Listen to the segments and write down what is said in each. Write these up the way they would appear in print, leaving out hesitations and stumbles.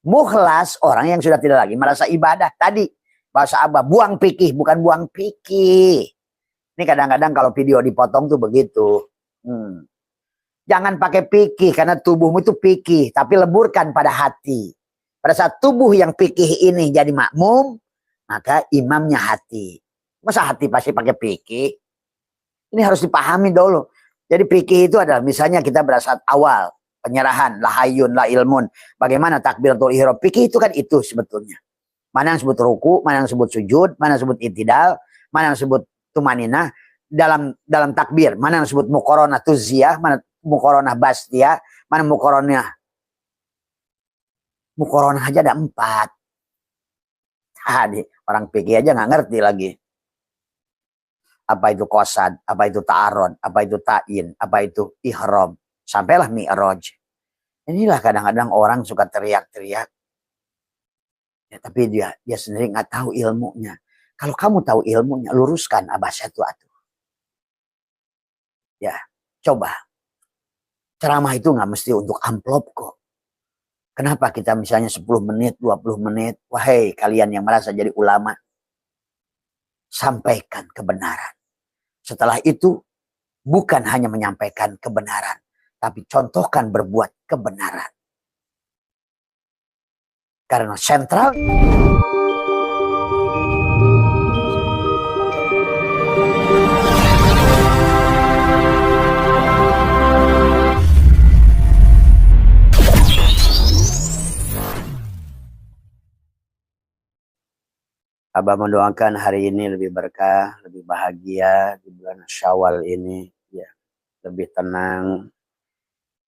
Mukhlas orang yang sudah tidak lagi merasa ibadah. Tadi bahasa Abah, buang fikih, bukan buang fikih. Ini kadang-kadang kalau video dipotong tuh begitu. Jangan pakai fikih karena tubuhmu itu fikih, tapi leburkan pada hati. Pada saat tubuh yang fikih ini jadi makmum, maka imamnya hati. Masa hati pasti pakai fikih? Ini harus dipahami dulu. Jadi fikih itu adalah misalnya kita berasal awal, penyerahan, la hayyun, la ilmun. Bagaimana takbiratul ihram? Fikih itu kan itu sebetulnya. Mana yang sebut ruku, mana yang sebut sujud, mana yang sebut itidal, mana yang sebut tumaninah dalam takbir, mana yang sebut muqaranah tuziyah, mana muqaranah bastiyah, mana muqaranah aja ada 4. Orang fikih aja nggak ngerti lagi. Apa itu qasad, apa itu ta'arud, apa itu ta'in, apa itu ihram, sampailah mi'raj. Inilah kadang-kadang orang suka teriak-teriak. Ya, tapi dia sendiri nggak tahu ilmunya. Kalau kamu tahu ilmunya, luruskan Abah satu atuh. Ya, coba. Ceramah itu nggak mesti untuk amplop kok. Kenapa kita misalnya 10 menit, 20 menit, wahai kalian yang merasa jadi ulama, sampaikan kebenaran. Setelah itu, bukan hanya menyampaikan kebenaran, tapi contohkan berbuat kebenaran. Karena sentral Abah mendoakan hari ini lebih berkah, lebih bahagia di bulan Syawal ini, ya, lebih tenang.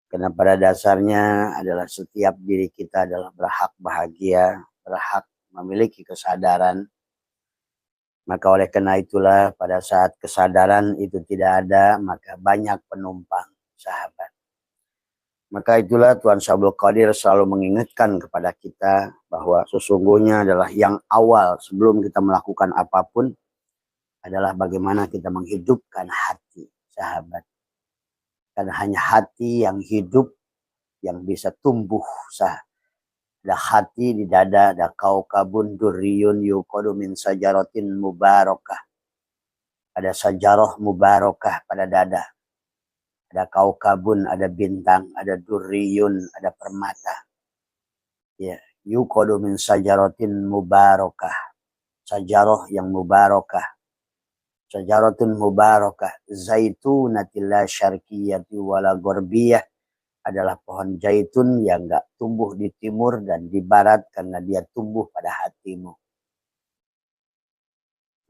Karena pada dasarnya adalah setiap diri kita adalah berhak bahagia, berhak memiliki kesadaran. Maka oleh karena itulah pada saat kesadaran itu tidak ada, maka banyak penumpang, sahabat. Maka itulah Tuhan Syabul Qadir selalu mengingatkan kepada kita bahwa sesungguhnya adalah yang awal sebelum kita melakukan apapun adalah bagaimana kita menghidupkan hati, sahabat. Karena hanya hati yang hidup yang bisa tumbuh, ada hati di dada, ada kaukabun durriyun yuqadu min sajaratin mubarakah. Ada sajarah mubarakah pada dada. Ada kaukabun, ada bintang, ada durriyun, ada permata. Ya, yuqadu min sajaratin mubarakah. Sajarah yang mubarakah. Sajaratun mubarakah. Zaitunatil la syarqiyati wala gharbiyah. Adalah pohon zaitun yang enggak tumbuh di timur dan di barat karena dia tumbuh pada hatimu.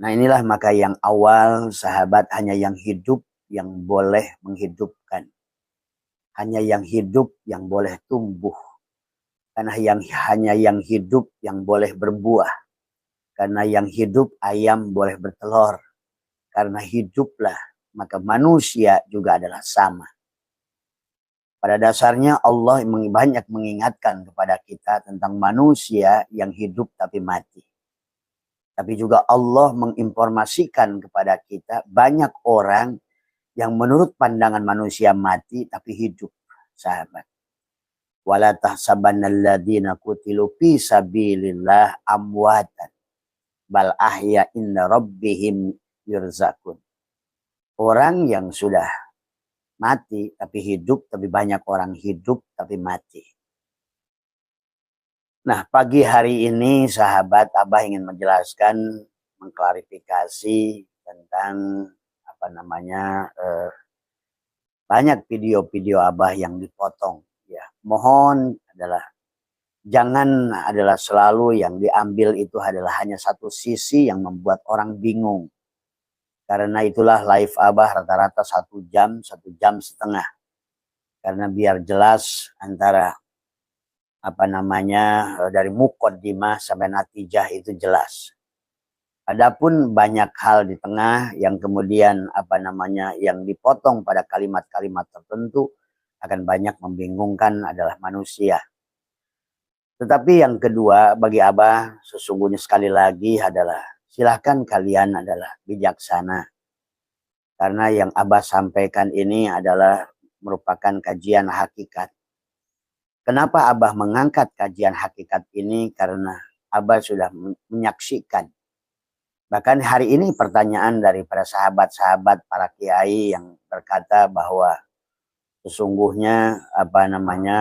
Nah inilah maka yang awal sahabat hanya yang hidup yang boleh menghidupkan. Hanya yang hidup yang boleh tumbuh. Karena hanya yang hidup yang boleh berbuah. Karena yang hidup ayam boleh bertelur. Karena hiduplah maka manusia juga adalah sama. Pada dasarnya Allah banyak mengingatkan kepada kita tentang manusia yang hidup tapi mati. Tapi juga Allah menginformasikan kepada kita banyak orang yang menurut pandangan manusia mati tapi hidup, sahabat. Wala tahsabannalladzina qutilu fi sabilillah amwatan bal ahya inna rabbihim yurzakun. Orang yang sudah mati tapi hidup, tapi banyak orang hidup tapi mati. Nah, pagi hari ini sahabat Abah ingin menjelaskan, mengklarifikasi tentang banyak video-video Abah yang dipotong. Ya, mohon jangan selalu yang diambil itu adalah hanya satu sisi yang membuat orang bingung. Karena itulah live Abah rata-rata 1 jam, 1,5 jam. Karena biar jelas antara dari muqaddimah sampai natijah itu jelas. Adapun banyak hal di tengah yang kemudian yang dipotong pada kalimat-kalimat tertentu akan banyak membingungkan adalah manusia. Tetapi yang kedua bagi Abah sesungguhnya sekali lagi adalah silahkan kalian adalah bijaksana. Karena yang Abah sampaikan ini adalah merupakan kajian hakikat. Kenapa Abah mengangkat kajian hakikat ini? Karena Abah sudah menyaksikan. Bahkan hari ini pertanyaan dari para sahabat-sahabat, para kiai yang berkata bahwa sesungguhnya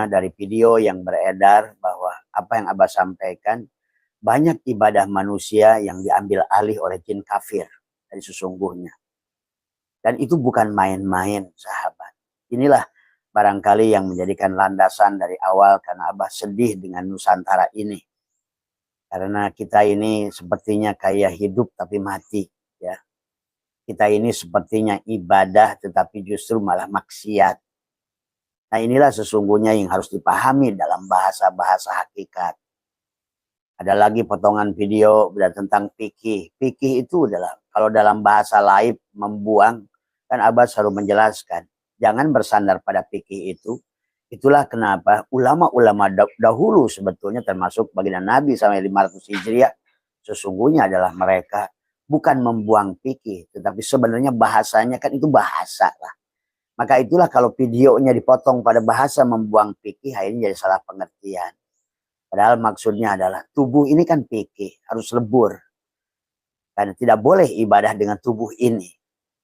dari video yang beredar bahwa apa yang Abah sampaikan, banyak ibadah manusia yang diambil alih oleh jin kafir dari sesungguhnya. Dan itu bukan main-main, sahabat. Inilah barangkali yang menjadikan landasan dari awal karena Abah sedih dengan Nusantara ini. Karena kita ini sepertinya kayak hidup tapi mati, ya. Kita ini sepertinya ibadah tetapi justru malah maksiat. Nah, inilah sesungguhnya yang harus dipahami dalam bahasa-bahasa hakikat. Ada lagi potongan video tentang fikih. Fikih itu adalah kalau dalam bahasa lain membuang, kan Abah selalu menjelaskan, jangan bersandar pada fikih itu. Itulah kenapa ulama-ulama dahulu sebetulnya termasuk baginda Nabi sampai 500 Hijriah sesungguhnya adalah mereka bukan membuang fikih, tetapi sebenarnya bahasanya kan itu bahasa lah. Maka itulah kalau videonya dipotong pada bahasa membuang fikih, akhirnya jadi salah pengertian. Padahal maksudnya adalah tubuh ini kan fikih, harus lebur. Karena tidak boleh ibadah dengan tubuh ini.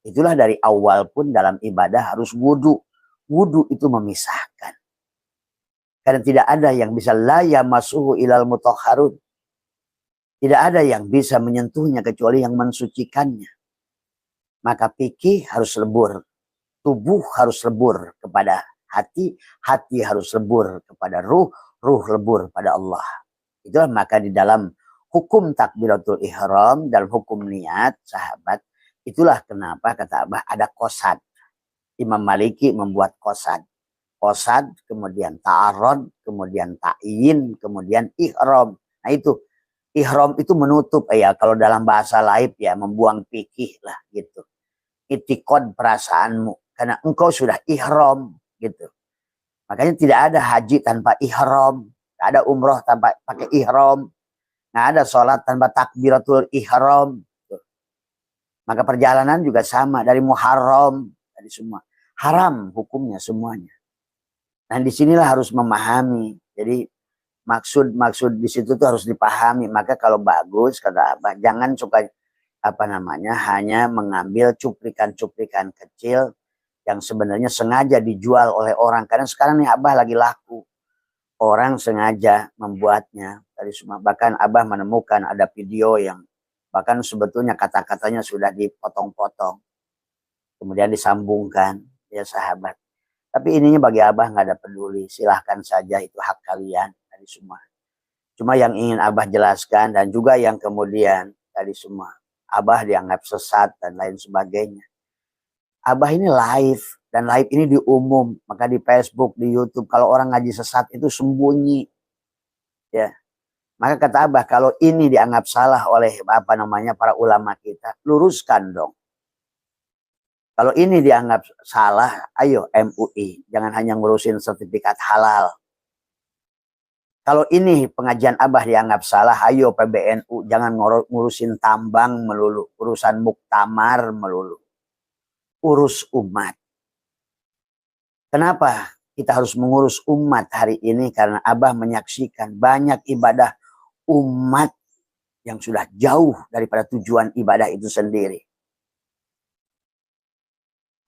Itulah dari awal pun dalam ibadah harus wudu. Wudu itu memisahkan. Karena tidak ada yang bisa la yamassuhu ilal mutahharun. Tidak ada yang bisa menyentuhnya kecuali yang mensucikannya. Maka fikih harus lebur. Tubuh harus lebur kepada hati. Hati harus lebur kepada ruh. Ruh lebur pada Allah. Itulah maka di dalam hukum takbiratul ihram, dalam hukum niat, sahabat, itulah kenapa kata Abah ada qasad. Imam Maliki membuat qasad. Qasad, kemudian ta'arud, kemudian ta'yin, kemudian ihram. Nah itu, ihram itu menutup, ya kalau dalam bahasa lain ya membuang fikih lah gitu. Itikad perasaanmu, karena engkau sudah ihram gitu. Makanya tidak ada haji tanpa ihram, tidak ada umroh tanpa pakai ihram, tidak ada sholat tanpa takbiratul ihram. Maka perjalanan juga sama, dari muharram, dari semua haram hukumnya semuanya. Nah disinilah harus memahami. Jadi maksud di situ tuh harus dipahami. Maka kalau bagus kata Abah, jangan suka hanya mengambil cuplikan-cuplikan kecil yang sebenarnya sengaja dijual oleh orang. Karena sekarang nih Abah lagi laku. Orang sengaja membuatnya. Dari semua. Bahkan Abah menemukan ada video yang bahkan sebetulnya kata-katanya sudah dipotong-potong. Kemudian disambungkan. Ya sahabat. Tapi ininya bagi Abah nggak ada peduli. Silahkan saja, itu hak kalian. Dari semua. Cuma yang ingin Abah jelaskan dan juga yang kemudian dari semua. Abah dianggap sesat dan lain sebagainya. Abah ini live, dan live ini di umum, maka di Facebook, di YouTube, kalau orang ngaji sesat itu sembunyi. Ya. Maka kata Abah, kalau ini dianggap salah oleh para ulama kita, luruskan dong. Kalau ini dianggap salah, ayo MUI, jangan hanya ngurusin sertifikat halal. Kalau ini pengajian Abah dianggap salah, ayo PBNU, jangan ngurusin tambang melulu, urusan muktamar melulu. Urus umat. Kenapa kita harus mengurus umat hari ini? Karena Abah menyaksikan banyak ibadah umat yang sudah jauh daripada tujuan ibadah itu sendiri.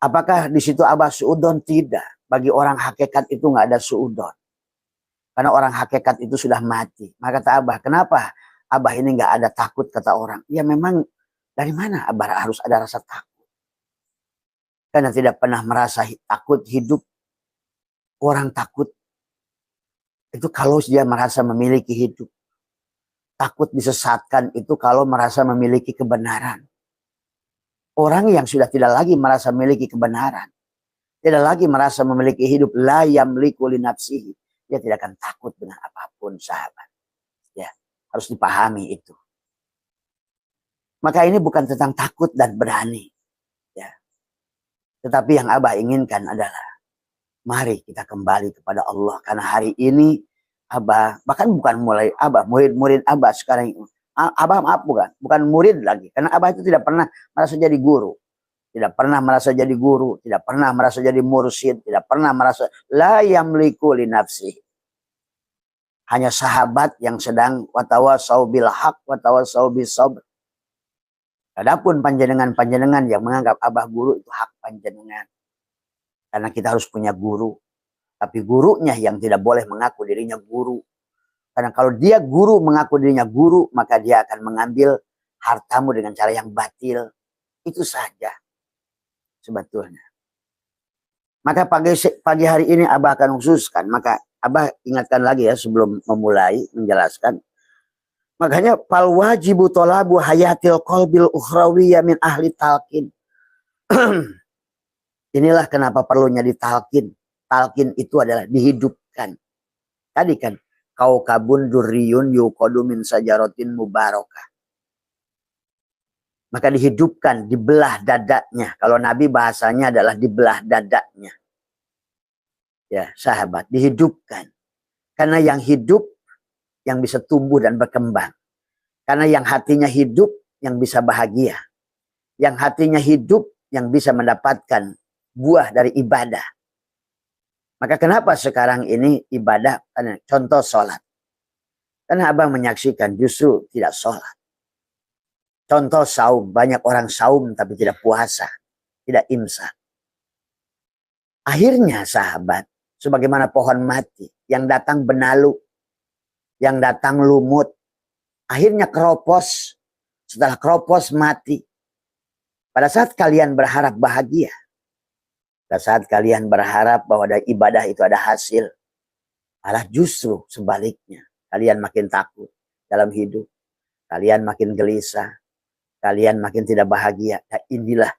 Apakah di situ Abah suudon? Tidak. Bagi orang hakikat itu nggak ada suudon. Karena orang hakikat itu sudah mati. Maka kata Abah, kenapa Abah ini nggak ada takut, kata orang? Ya memang dari mana Abah harus ada rasa takut? Karena tidak pernah merasa takut hidup. Orang takut itu kalau dia merasa memiliki hidup. Takut disesatkan itu kalau merasa memiliki kebenaran. Orang yang sudah tidak lagi merasa memiliki kebenaran, tidak lagi merasa memiliki hidup, la yamliku li nafsihi, dia tidak akan takut dengan apapun, sahabat. Ya, harus dipahami itu. Maka ini bukan tentang takut dan berani. Tetapi yang Abah inginkan adalah mari kita kembali kepada Allah. Karena hari ini Abah, bahkan bukan mulai Abah, murid-murid Abah sekarang ini. Abah maaf bukan murid lagi. Karena Abah itu tidak pernah merasa jadi guru. Tidak pernah merasa jadi guru. Tidak pernah merasa jadi mursyid. Tidak pernah merasa la yamliku li nafsihi. Hanya sahabat yang sedang watawasau bil haq watawasau bis sabr. Adapun panjenengan-panjenengan yang menganggap abah guru itu hak panjenengan. Karena kita harus punya guru. Tapi gurunya yang tidak boleh mengaku dirinya guru. Karena kalau dia guru mengaku dirinya guru, maka dia akan mengambil hartamu dengan cara yang batil. Itu saja sebetulnya. Maka pagi hari ini abah akan khususkan. Maka abah ingatkan lagi ya sebelum memulai menjelaskan. Makanya fal wajibu tolabu hayatil qalbil ukhrawiyya min ahli talqin. Inilah kenapa perlunya ditalkin. Talkin itu adalah dihidupkan. Tadi kan kaukabun durriyun yuqadu min sajaratin mubarakah. Maka dihidupkan, dibelah dadanya. Kalau Nabi bahasanya adalah dibelah dadanya. Ya, sahabat, dihidupkan. Karena yang hidup yang bisa tumbuh dan berkembang. Karena yang hatinya hidup yang bisa bahagia. Yang hatinya hidup yang bisa mendapatkan buah dari ibadah. Maka kenapa sekarang ini ibadah? Contoh sholat. Karena abang menyaksikan justru tidak sholat. Contoh saum. Banyak orang saum tapi tidak puasa. Tidak imsak. Akhirnya sahabat. Sebagaimana pohon mati. Yang datang benalu. Yang datang lumut. Akhirnya keropos. Setelah keropos mati. Pada saat kalian berharap bahagia. Pada saat kalian berharap bahwa ada ibadah itu ada hasil. Malah justru sebaliknya. Kalian makin takut dalam hidup. Kalian makin gelisah. Kalian makin tidak bahagia. Nah, inilah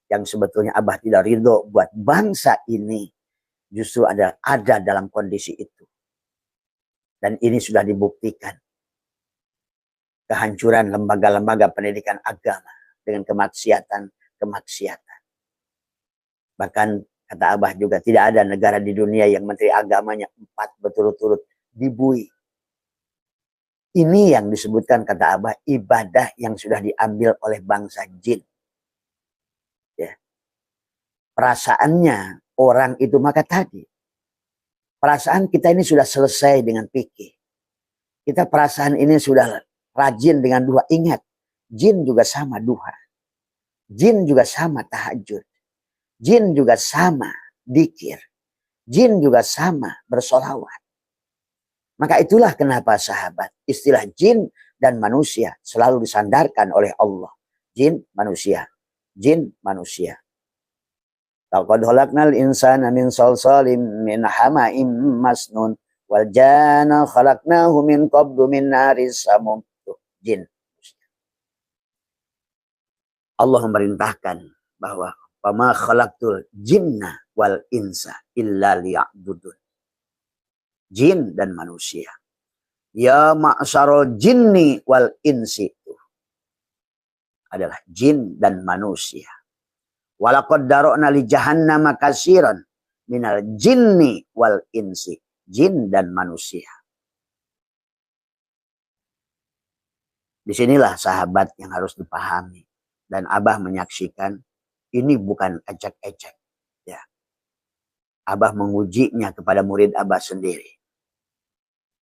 yang sebetulnya abah tidak ridho buat bangsa ini. Justru ada dalam kondisi itu. Dan ini sudah dibuktikan. Kehancuran lembaga-lembaga pendidikan agama. Dengan kemaksiatan. Bahkan kata abah juga tidak ada negara di dunia yang menteri agamanya 4 berturut-turut dibui. Ini yang disebutkan kata abah ibadah yang sudah diambil oleh bangsa jin. Ya. Perasaannya orang itu maka tadi. Perasaan kita ini sudah selesai dengan fikih. Kita perasaan ini sudah rajin dengan duha. Ingat, jin juga sama duha. Jin juga sama tahajud. Jin juga sama dzikir. Jin juga sama bersolawat. Maka itulah kenapa sahabat istilah jin dan manusia selalu disandarkan oleh Allah. Jin manusia. Jin manusia. Laqad khalaqnal insana min salsalin min hama'im masnun wal janna khalaqnahu min qablu min naris samum. Jin. Allah memerintahkan bahwa wama khalaqtul jinna wal insa illa liya'budun. Jin dan manusia. Ya ma'syarul jinni wal insi itu adalah jin dan manusia. Walaqad dara'na li jahannama katsiran minal jinni wal insi. Jin dan manusia. Disinilah sahabat yang harus dipahami. Dan abah menyaksikan ini bukan ejek-ejek. Ya. Abah mengujinya kepada murid abah sendiri.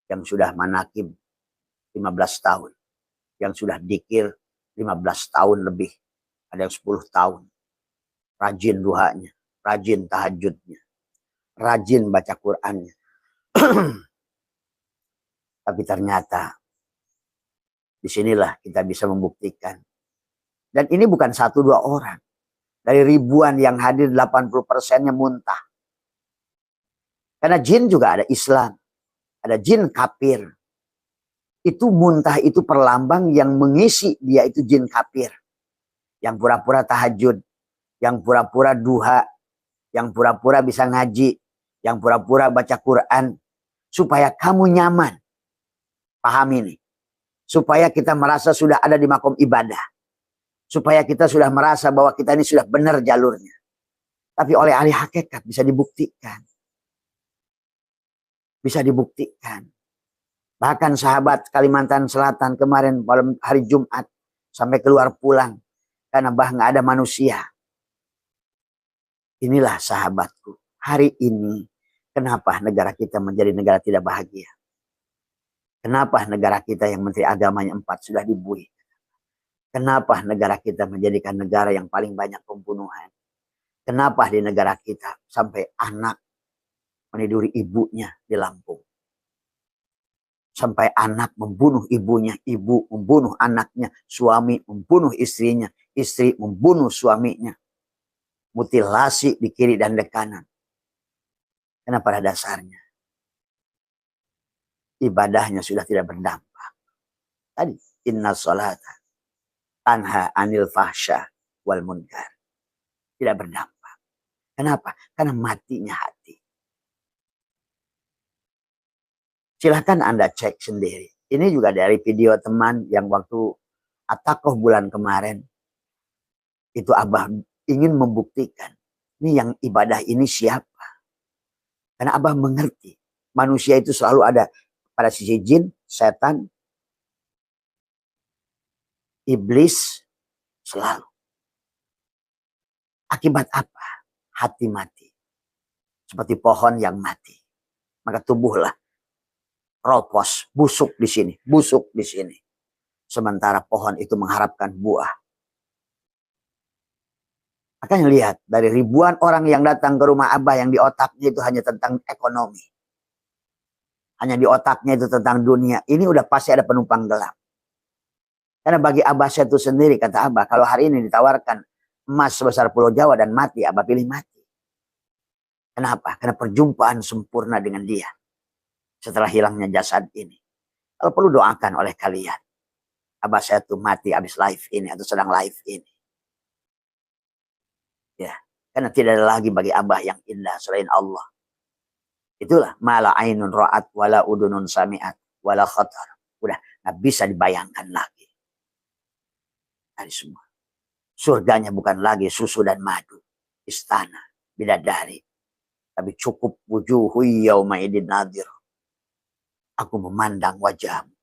Yang sudah manakib 15 tahun. Yang sudah dikir 15 tahun lebih. Ada yang 10 tahun. Rajin duhanya. Rajin tahajudnya. Rajin baca Qur'annya. Tapi ternyata disinilah kita bisa membuktikan. Dan ini bukan 1-2 orang. Dari ribuan yang hadir 80%-nya muntah. Karena jin juga ada Islam. Ada jin kafir. Itu muntah itu perlambang yang mengisi dia itu jin kafir. Yang pura-pura tahajud. Yang pura-pura duha. Yang pura-pura bisa ngaji. Yang pura-pura baca Quran. Supaya kamu nyaman. Paham ini. Supaya kita merasa sudah ada di makom ibadah. Supaya kita sudah merasa bahwa kita ini sudah benar jalurnya. Tapi oleh ahli hakikat bisa dibuktikan. Bisa dibuktikan. Bahkan sahabat Kalimantan Selatan kemarin malam hari Jumat. Sampai keluar pulang. Karena nggak ada manusia. Inilah sahabatku. Hari ini kenapa negara kita menjadi negara tidak bahagia? Kenapa negara kita yang menteri agamanya 4 sudah dibuih? Kenapa negara kita menjadikan negara yang paling banyak pembunuhan? Kenapa di negara kita sampai anak meniduri ibunya di Lampung? Sampai anak membunuh ibunya, ibu membunuh anaknya, suami membunuh istrinya, istri membunuh suaminya. Mutilasi di kiri dan di kanan. Karena pada dasarnya ibadahnya sudah tidak berdampak. Tadi, inna sholata tanha anil fahsya wal munkar. Tidak berdampak. Kenapa? Karena matinya hati. Silahkan Anda cek sendiri. Ini juga dari video teman yang waktu Atakoh bulan kemarin. Itu Abah ingin membuktikan. Ini yang ibadah ini siapa? Karena Abah mengerti. Manusia itu selalu ada pada sisi jin, setan, iblis, selalu. Akibat apa? Hati mati. Seperti pohon yang mati. Maka tubuhlah ropos, busuk di sini, busuk di sini. Sementara pohon itu mengharapkan buah. Makanya lihat, dari ribuan orang yang datang ke rumah Abah yang di otaknya itu hanya tentang ekonomi. Hanya di otaknya itu tentang dunia. Ini udah pasti ada penumpang gelap. Karena bagi Abah itu sendiri, kata Abah, kalau hari ini ditawarkan emas sebesar Pulau Jawa dan mati, Abah pilih mati. Kenapa? Karena perjumpaan sempurna dengan dia. Setelah hilangnya jasad ini. Kalau perlu doakan oleh kalian. Abah saya tuh mati habis live ini atau sedang live ini. Ya, karena tidak ada lagi bagi Abah yang indah selain Allah. Itulah mala ainun ra'at wala udunun sami'at wala khatar. Udah nggak bisa dibayangkan lagi. Dari semua. Surganya bukan lagi susu dan madu, istana, bidadari, tapi cukup wujuhu yauma idin nadir. Aku memandang wajahmu.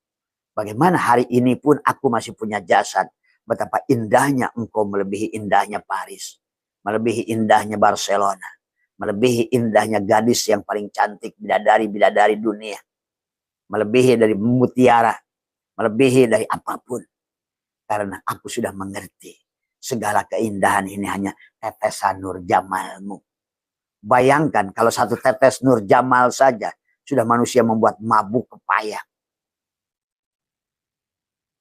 Bagaimana hari ini pun aku masih punya jasad. Betapa indahnya engkau melebihi indahnya Paris. Melebihi indahnya Barcelona. Melebihi indahnya gadis yang paling cantik. Bidadari-bidadari dunia. Melebihi dari mutiara. Melebihi dari apapun. Karena aku sudah mengerti. Segala keindahan ini hanya tetesan nur jamalmu. Bayangkan kalau satu tetes nur jamal saja. Sudah manusia membuat mabuk kepayang.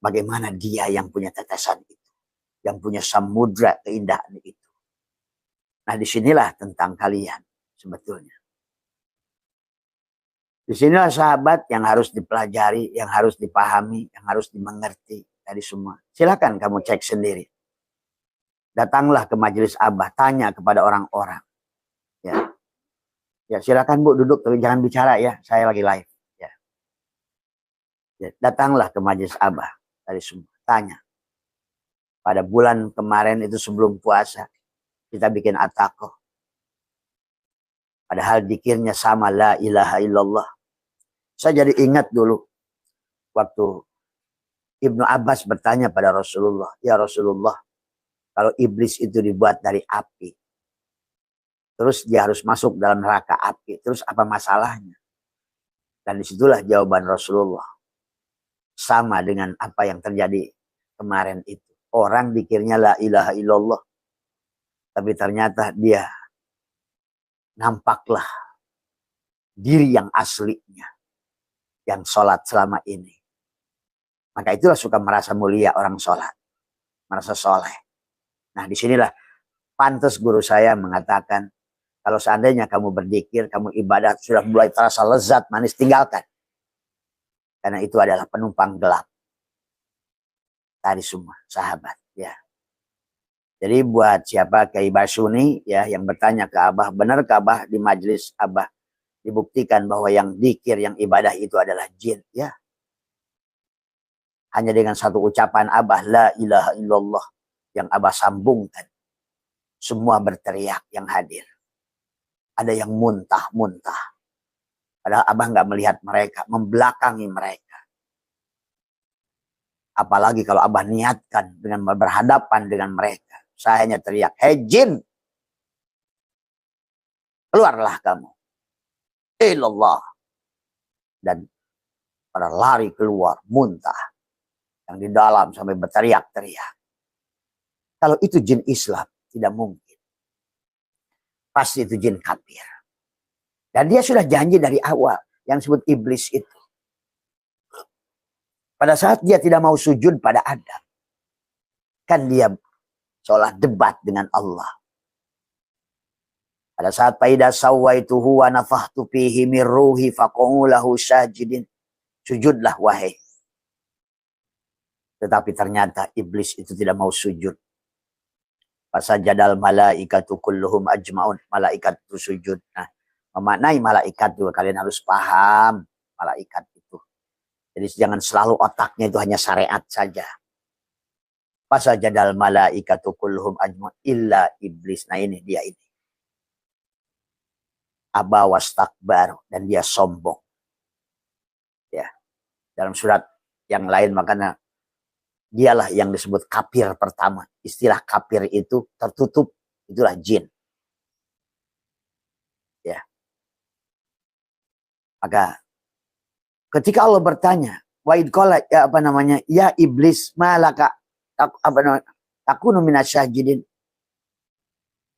Bagaimana dia yang punya tetesan itu. Yang punya samudra keindahan itu. Nah disinilah tentang kalian sebetulnya. Disinilah sahabat yang harus dipelajari, yang harus dipahami, yang harus dimengerti dari semua. Silakan kamu cek sendiri. Datanglah ke majelis Abah, tanya kepada orang-orang. Ya, ya silakan Bu duduk, tapi jangan bicara ya. Saya lagi live. Ya. Ya, datanglah ke majelis Abah dari semua. Tanya. Pada bulan kemarin itu sebelum puasa, kita bikin atakoh. Padahal dikirnya sama, la ilaha illallah. Saya jadi ingat dulu waktu Ibnu Abbas bertanya pada Rasulullah, ya Rasulullah, kalau iblis itu dibuat dari api, terus dia harus masuk dalam neraka api, terus apa masalahnya? Dan disitulah jawaban Rasulullah. Sama dengan apa yang terjadi kemarin itu. Orang dikirnya la ilaha illallah, tapi ternyata dia nampaklah diri yang aslinya, yang sholat selama ini. Maka itulah suka merasa mulia orang sholat, merasa soleh. Nah disinilah pantas guru saya mengatakan, kalau seandainya kamu berzikir, kamu ibadah sudah mulai terasa lezat, manis, tinggalkan. Karena itu adalah penumpang gelap. Tadi semua sahabat ya. Jadi buat siapa Kiai Basuni ya yang bertanya ke Abah, benar ke Abah di majelis Abah dibuktikan bahwa yang dzikir, yang ibadah itu adalah jin ya. Hanya dengan satu ucapan Abah la ilaha illallah yang Abah sambungkan, semua berteriak yang hadir. Ada yang muntah-muntah. Padahal Abah nggak melihat mereka, membelakangi mereka. Apalagi kalau Abah niatkan dengan berhadapan dengan mereka. Saya hanya teriak, hei jin, keluarlah kamu. Ilallah. Dan pada lari keluar, muntah. Yang di dalam sampai berteriak-teriak. Kalau itu jin Islam, tidak mungkin. Pasti itu jin kafir. Dan dia sudah janji dari awal, yang disebut iblis itu. Pada saat dia tidak mau sujud pada Adam, kan dia seolah debat dengan Allah. Pada saat faida sawaituhu wa nafakhtu fihi min ruhi faq'u lahu sajidin. Sujudlah wahai. Tetapi ternyata iblis itu tidak mau sujud. Fasajadal malaikatu kulluhum ajmaun. Malaikat itu sujud. Nah, memaknai malaikat juga kalian harus paham malaikat itu. Jadi jangan selalu otaknya itu hanya syariat saja. Fasajadal malaikatu kulluhum ajmaun illa iblis. Nah ini dia ini. Aba wastakbar, dan dia sombong. Ya. Dalam surat yang lain makanya dialah yang disebut kafir pertama. Istilah kafir itu tertutup, itulah jin. Ya. Maka ketika Allah bertanya, wa id qala ya apa namanya? Ya iblis, malaka takunu minasyajidin.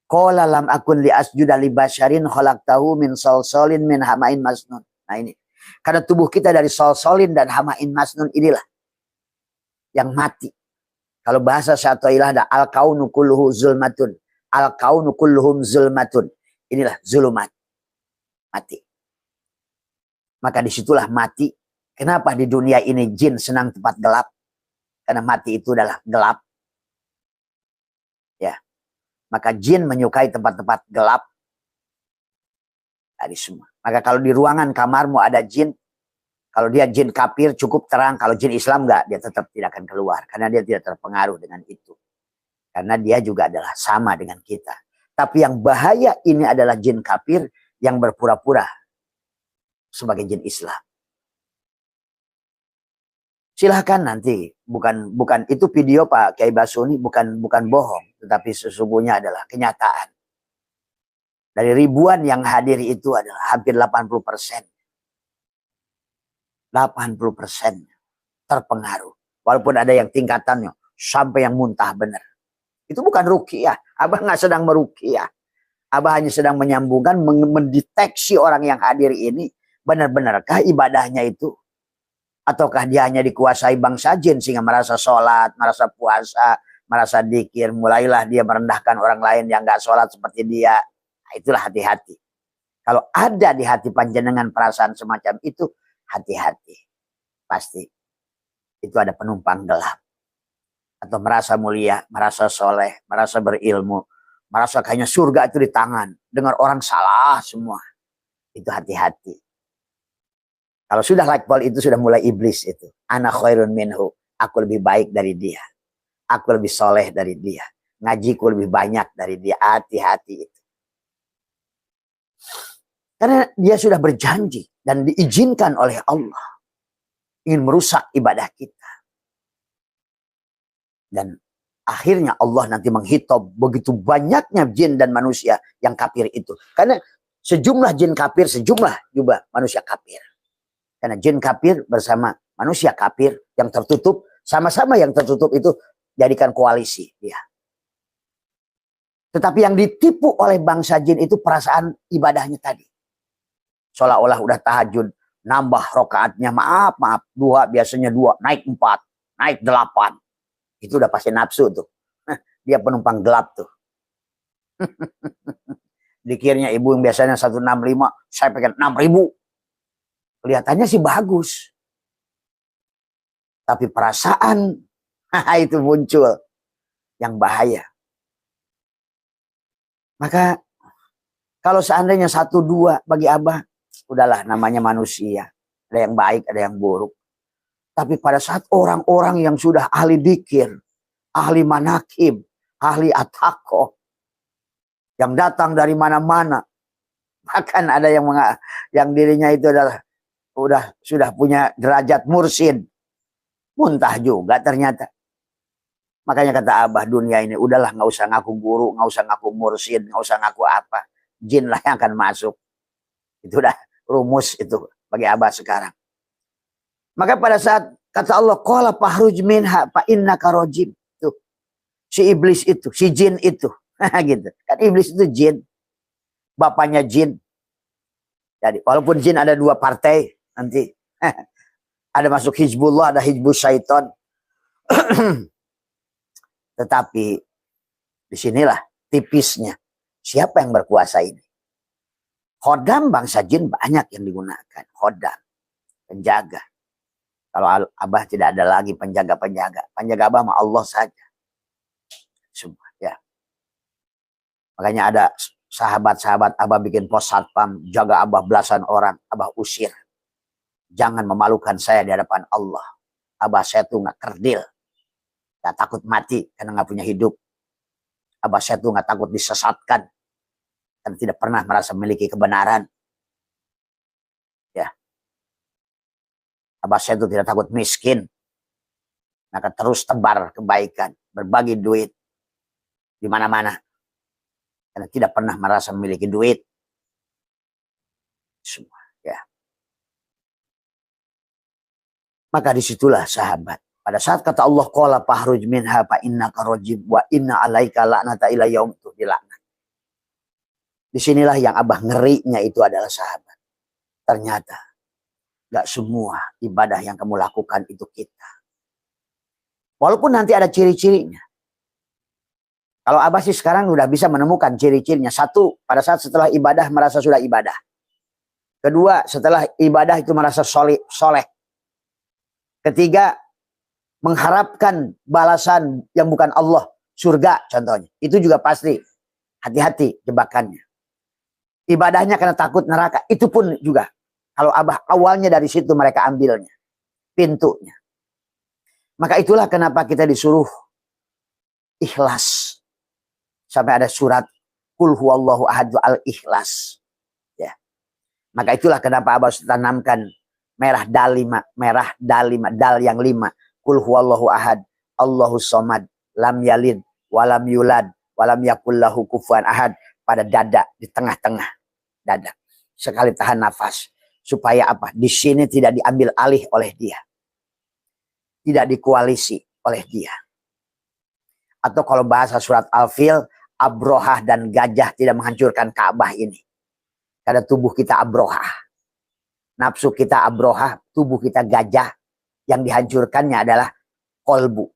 Qala lam akun li asjuda li basyarin khalaqtahu min salsalin min hamain masnun. Nah ini. Karena tubuh kita dari salsalin dan hamain masnun inilah yang mati. Kalau bahasa Syatilah ada al-kaunu kulluhu zulmatun. Al-kaunu kulluhum zulmatun. Inilah zulumat. Mati. Maka disitulah mati. Kenapa di dunia ini jin senang tempat gelap? Karena mati itu adalah gelap. Ya. Maka jin menyukai tempat-tempat gelap. Tadi semua. Maka kalau di ruangan kamarmu ada jin, kalau dia jin kafir cukup terang, kalau jin Islam enggak, dia tetap tidak akan keluar. Karena dia tidak terpengaruh dengan itu. Karena dia juga adalah sama dengan kita. Tapi yang bahaya ini adalah jin kafir yang berpura-pura sebagai jin Islam. Silahkan nanti, bukan itu video Pak Kiai Basuni, bukan bohong, tetapi sesungguhnya adalah kenyataan. Dari ribuan yang hadir itu adalah hampir 80%. 80% terpengaruh. Walaupun ada yang tingkatannya sampai yang muntah benar. Itu bukan ruqyah. Abah nggak sedang meruqyah. Abah hanya sedang menyambungkan, mendeteksi orang yang hadir ini benar-benarkah ibadahnya itu. Ataukah dia hanya dikuasai bangsa jin sehingga merasa sholat, merasa puasa, merasa dzikir. Mulailah dia merendahkan orang lain yang nggak sholat seperti dia. Nah, itulah hati-hati. Kalau ada di hati panjenengan perasaan semacam itu, hati-hati. Pasti. Itu ada penumpang gelap. Atau merasa mulia, merasa soleh, merasa berilmu. Merasa kayaknya surga itu di tangan. Dengar orang salah semua. Itu hati-hati. Kalau sudah lakbal itu sudah mulai iblis itu. Ana khairun minhu. Aku lebih baik dari dia. Aku lebih soleh dari dia. Ngajiku lebih banyak dari dia. Hati-hati itu. Karena dia sudah berjanji dan diizinkan oleh Allah. Ingin merusak ibadah kita. Dan akhirnya Allah nanti menghitab begitu banyaknya jin dan manusia yang kafir itu. Karena sejumlah jin kafir, sejumlah juga manusia kafir. Karena jin kafir bersama manusia kafir yang tertutup, sama-sama yang tertutup itu jadikan koalisi dia. Tetapi yang ditipu oleh bangsa jin itu perasaan ibadahnya tadi. Seolah-olah udah tahajud, nambah rokaatnya, maaf, 2, biasanya 2, naik 4, naik 8. Itu udah pasti nafsu tuh. Dia penumpang gelap tuh. Dikirnya ibu yang biasanya 165, saya pengen 6.000. Kelihatannya sih bagus. Tapi perasaan itu muncul yang bahaya. Maka kalau seandainya 1, 2 bagi Abah, udahlah namanya manusia. Ada yang baik, ada yang buruk. Tapi pada saat orang-orang yang sudah ahli dzikir, ahli manakib, ahli atakoh, yang datang dari mana-mana, bahkan ada yang dirinya itu adalah sudah punya derajat mursyid, muntah juga ternyata. Makanya kata Abah, dunia ini udahlah nggak usah ngaku guru, nggak usah ngaku mursyid, nggak usah ngaku apa, jin lah yang akan masuk. Itu udah rumus itu bagi Abah sekarang. Maka pada saat kata Allah, qala fahruj minha fa innaka rajim. Tuh. Si iblis itu, si jin itu. Gitu. Kan iblis itu jin. Bapaknya jin. Jadi walaupun jin ada dua partai nanti. Ada masuk Hizbullah, ada Hizbus Syaiton. Tetapi disinilah tipisnya. Siapa yang berkuasa ini? Khodam bangsa jin banyak yang digunakan. Khodam. Penjaga. Kalau Abah tidak ada lagi penjaga-penjaga. Penjaga Abah sama Allah saja. Semua, ya. Makanya ada sahabat-sahabat Abah bikin pos satpam. Jaga Abah belasan orang. Abah usir. Jangan memalukan saya di hadapan Allah. Abah saya tuh gak kerdil. Gak takut mati karena gak punya hidup. Abah saya tuh gak takut disesatkan. Dan tidak pernah merasa memiliki kebenaran. Ya. Abah saya itu tidak takut miskin. Maka terus tebar kebaikan. Berbagi duit. Di mana-mana. Karena tidak pernah merasa memiliki duit. Semua. Ya. Maka disitulah sahabat. Pada saat kata Allah. Qala fahruj minha fa innaka rajim. Wa inna alaika la'nata ila yaum itu dilaknat. Disinilah yang Abah ngerinya itu adalah sahabat. Ternyata. Gak semua ibadah yang kamu lakukan itu kita. Walaupun nanti ada ciri-cirinya. Kalau Abah sih sekarang udah bisa menemukan ciri-cirinya. Satu, pada saat setelah ibadah merasa sudah ibadah. Kedua, setelah ibadah itu merasa soleh. Ketiga, mengharapkan balasan yang bukan Allah. Surga contohnya. Itu juga pasti. Hati-hati jebakannya. Ibadahnya karena takut neraka. Itu pun juga. Kalau Abah awalnya dari situ mereka ambilnya. Pintunya. Maka itulah kenapa kita disuruh ikhlas. Sampai ada surat Qul huwallahu ahad al-ikhlas. Ya. Maka itulah kenapa Abah tanamkan merah dal 5. Merah dal 5. Dal yang 5. Qul huwallahu ahad. Allahus somad. Lam yalid. Walam yulad. Walam yakullahu kufuwan ahad. Pada dada. Di tengah-tengah dada. Sekali tahan nafas. Supaya apa? Di sini tidak diambil alih oleh dia. Tidak dikoalisi oleh dia. Atau kalau bahasa surat Al-Fil, Abrohah dan gajah tidak menghancurkan Ka'bah ini. Karena tubuh kita Abrohah. Nafsu kita Abrohah, tubuh kita gajah. Yang dihancurkannya adalah kolbu.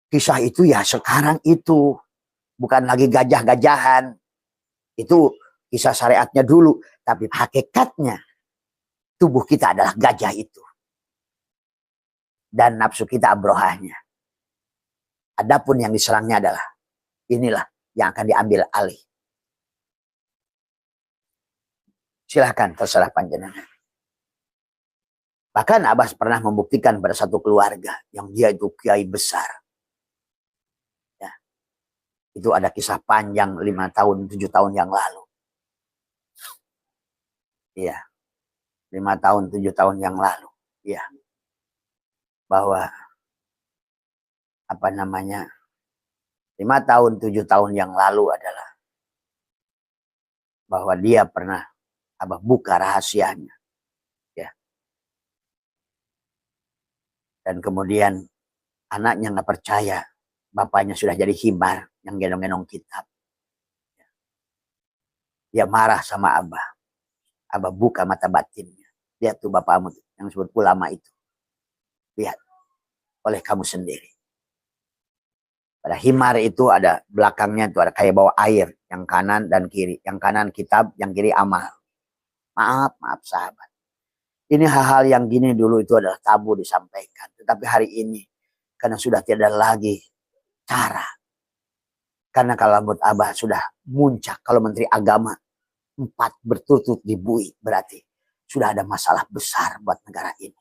Kisah itu ya sekarang itu. Bukan lagi gajah-gajahan. Itu kisah syariatnya dulu. Tapi hakikatnya tubuh kita adalah gajah itu. Dan nafsu kita Abrohahnya. Adapun yang diserangnya adalah inilah yang akan diambil alih. Silahkan terserah panjenengan. Bahkan Abah pernah membuktikan pada satu keluarga yang dia itu kiai besar. Ya. Itu ada kisah panjang 5 tahun, 7 tahun yang lalu. Iya. 5 tahun, 7 tahun yang lalu. Iya. Bahwa apa namanya? 5 tahun, 7 tahun yang lalu adalah bahwa dia pernah Abah buka rahasianya. Ya. Dan kemudian anaknya nggak percaya bapaknya sudah jadi himar yang gendong-gendong kitab. Dia marah sama Abah. Abah buka mata batinnya. Lihat tuh bapakmu yang disebut ulama itu. Lihat. Oleh kamu sendiri. Pada himar itu ada belakangnya itu ada kayak bawa air. Yang kanan dan kiri. Yang kanan kitab, yang kiri amal. Maaf sahabat. Ini hal-hal yang gini dulu itu adalah tabu disampaikan. Tetapi hari ini. Karena sudah tidak ada lagi cara. Karena kalau rambut Abah sudah muncak. Kalau Menteri Agama 4 berturut-turut dibui. Berarti sudah ada masalah besar buat negara ini.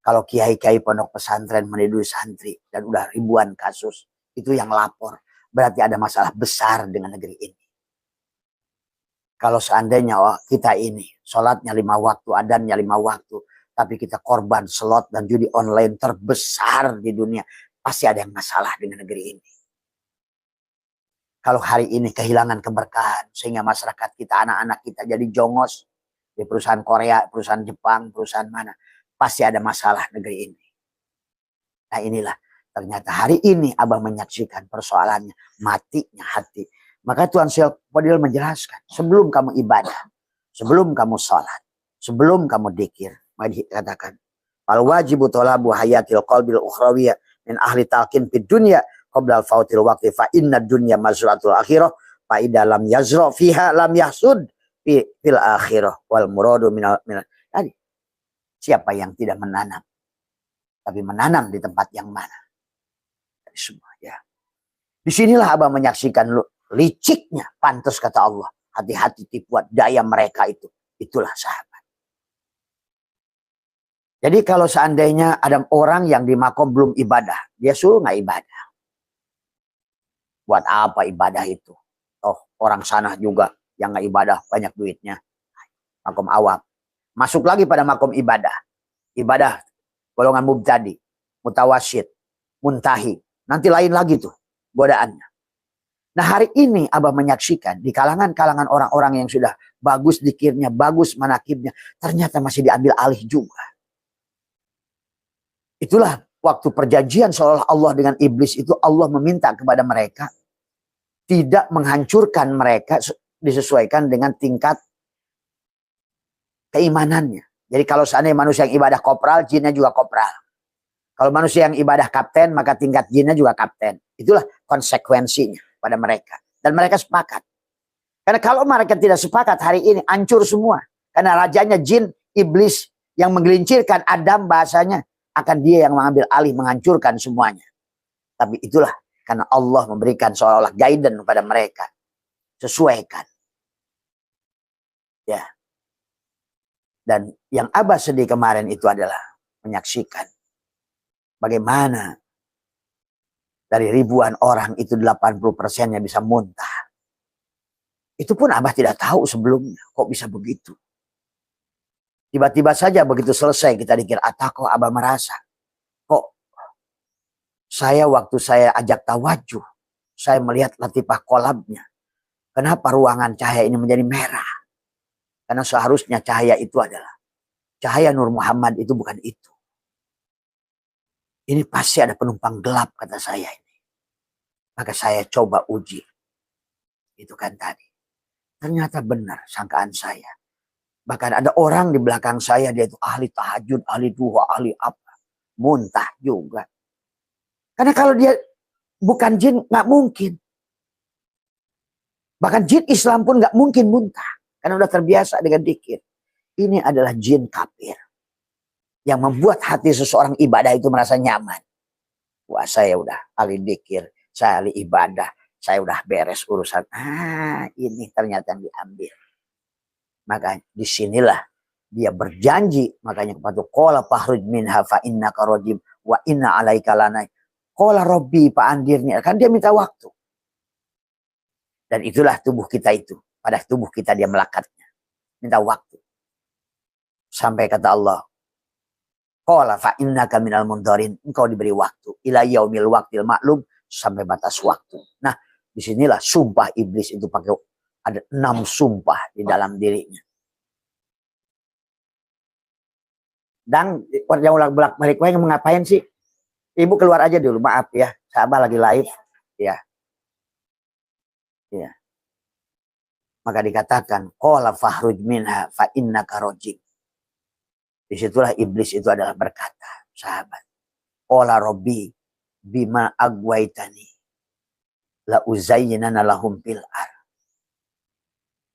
Kalau kiai-kiai pondok pesantren meniduri santri. Dan udah ribuan kasus. Itu yang lapor. Berarti ada masalah besar dengan negeri ini. Kalau seandainya kita ini. Sholatnya 5 waktu. Adannya 5 waktu. Tapi kita korban slot dan judi online terbesar di dunia. Pasti ada yang masalah dengan negeri ini. Kalau hari ini kehilangan keberkahan. Sehingga masyarakat kita, anak-anak kita jadi jongos. Di perusahaan Korea, perusahaan Jepang, perusahaan mana. Pasti ada masalah negeri ini. Nah inilah. Ternyata hari ini abang menyaksikan persoalannya. Matinya hati. Maka Tuhan Syekh menjelaskan. Sebelum kamu ibadah. Sebelum kamu sholat. Sebelum kamu dikir. Maka dikatakan. Al wajibu tolabu hayatil qalbil ukhrawiyah. Min ahli talqin fid dunya. Qoblal fautil waqti. Fa inna dunya mazratul akhirah. Fa idha lam yazra fiha lam yahsud. Fil akhirah. Wal muradu minal. Tadi. Siapa yang tidak menanam. Tapi menanam di tempat yang mana. Semua ya. Disinilah abang menyaksikan liciknya, pantas kata Allah. Hati-hati tipuan daya mereka itu. Itulah sahabat. Jadi kalau seandainya ada orang yang di makom belum ibadah, dia suruh nggak ibadah. Buat apa ibadah itu? Oh, orang sana juga yang nggak ibadah banyak duitnya. Makom awam. Masuk lagi pada makom ibadah. Ibadah golongan mubtadi, mutawasyid, muntahi. Nanti lain lagi tuh godaannya. Nah hari ini abah menyaksikan di kalangan-kalangan orang-orang yang sudah bagus dzikirnya, bagus manakibnya, ternyata masih diambil alih juga. Itulah waktu perjanjian seolah Allah dengan iblis itu Allah meminta kepada mereka tidak menghancurkan mereka disesuaikan dengan tingkat keimanannya. Jadi kalau seandainya manusia yang ibadah kopral, jinnya juga kopral. Kalau manusia yang ibadah kapten, maka tingkat jinnya juga kapten. Itulah konsekuensinya pada mereka. Dan mereka sepakat. Karena kalau mereka tidak sepakat hari ini, hancur semua. Karena rajanya jin, iblis yang menggelincirkan Adam bahasanya, akan dia yang mengambil alih, menghancurkan semuanya. Tapi itulah, karena Allah memberikan seolah-olah guidance pada mereka. Sesuaikan. Ya. Dan yang abah sedih kemarin itu adalah menyaksikan. Bagaimana dari ribuan orang itu 80%-nya bisa muntah. Itu pun abah tidak tahu sebelumnya. Kok bisa begitu? Tiba-tiba saja begitu selesai kita dikir atako abah merasa. Kok saya waktu saya ajak tawajuh. Saya melihat latifah kolabnya. Kenapa ruangan cahaya ini menjadi merah? Karena seharusnya cahaya itu adalah. Cahaya Nur Muhammad itu bukan itu. Ini pasti ada penumpang gelap kata saya ini. Maka saya coba uji. Itu kan tadi. Ternyata benar sangkaan saya. Bahkan ada orang di belakang saya. Dia itu ahli tahajud, ahli duha, ahli apa. Muntah juga. Karena kalau dia bukan jin gak mungkin. Bahkan jin Islam pun gak mungkin muntah. Karena udah terbiasa dengan dzikir. Ini adalah jin kafir. Yang membuat hati seseorang ibadah itu merasa nyaman. Wah saya udah ahli dzikir, saya ahli ibadah, saya udah beres urusan. Ini ternyata yang diambil. Maka disinilah dia berjanji. Makanya kepada qala fakhruj minha fa innaka rajim wa inna alaika lanai. Qala rabbi fa'andirni. Kan dia minta waktu. Dan itulah tubuh kita itu. Pada tubuh kita dia melekatnya. Minta waktu. Sampai kata Allah. Qala fa innaka minal mundarin. Engkau diberi waktu. Ila yaumil waqtil maklum. Sampai batas waktu. Nah, disinilah sumpah iblis itu pakai ada 6 sumpah di dalam dirinya. Dan yang bolak balik ngapain sih? Ibu keluar aja dulu, maaf ya. Sahabat lagi live. Ya. Ya. Maka dikatakan qala fakhruj minha fa innaka rajim. Disitulah iblis itu adalah berkata, sahabat. Qala rabbi bima agwaitani la uzayyinana lahum fil ar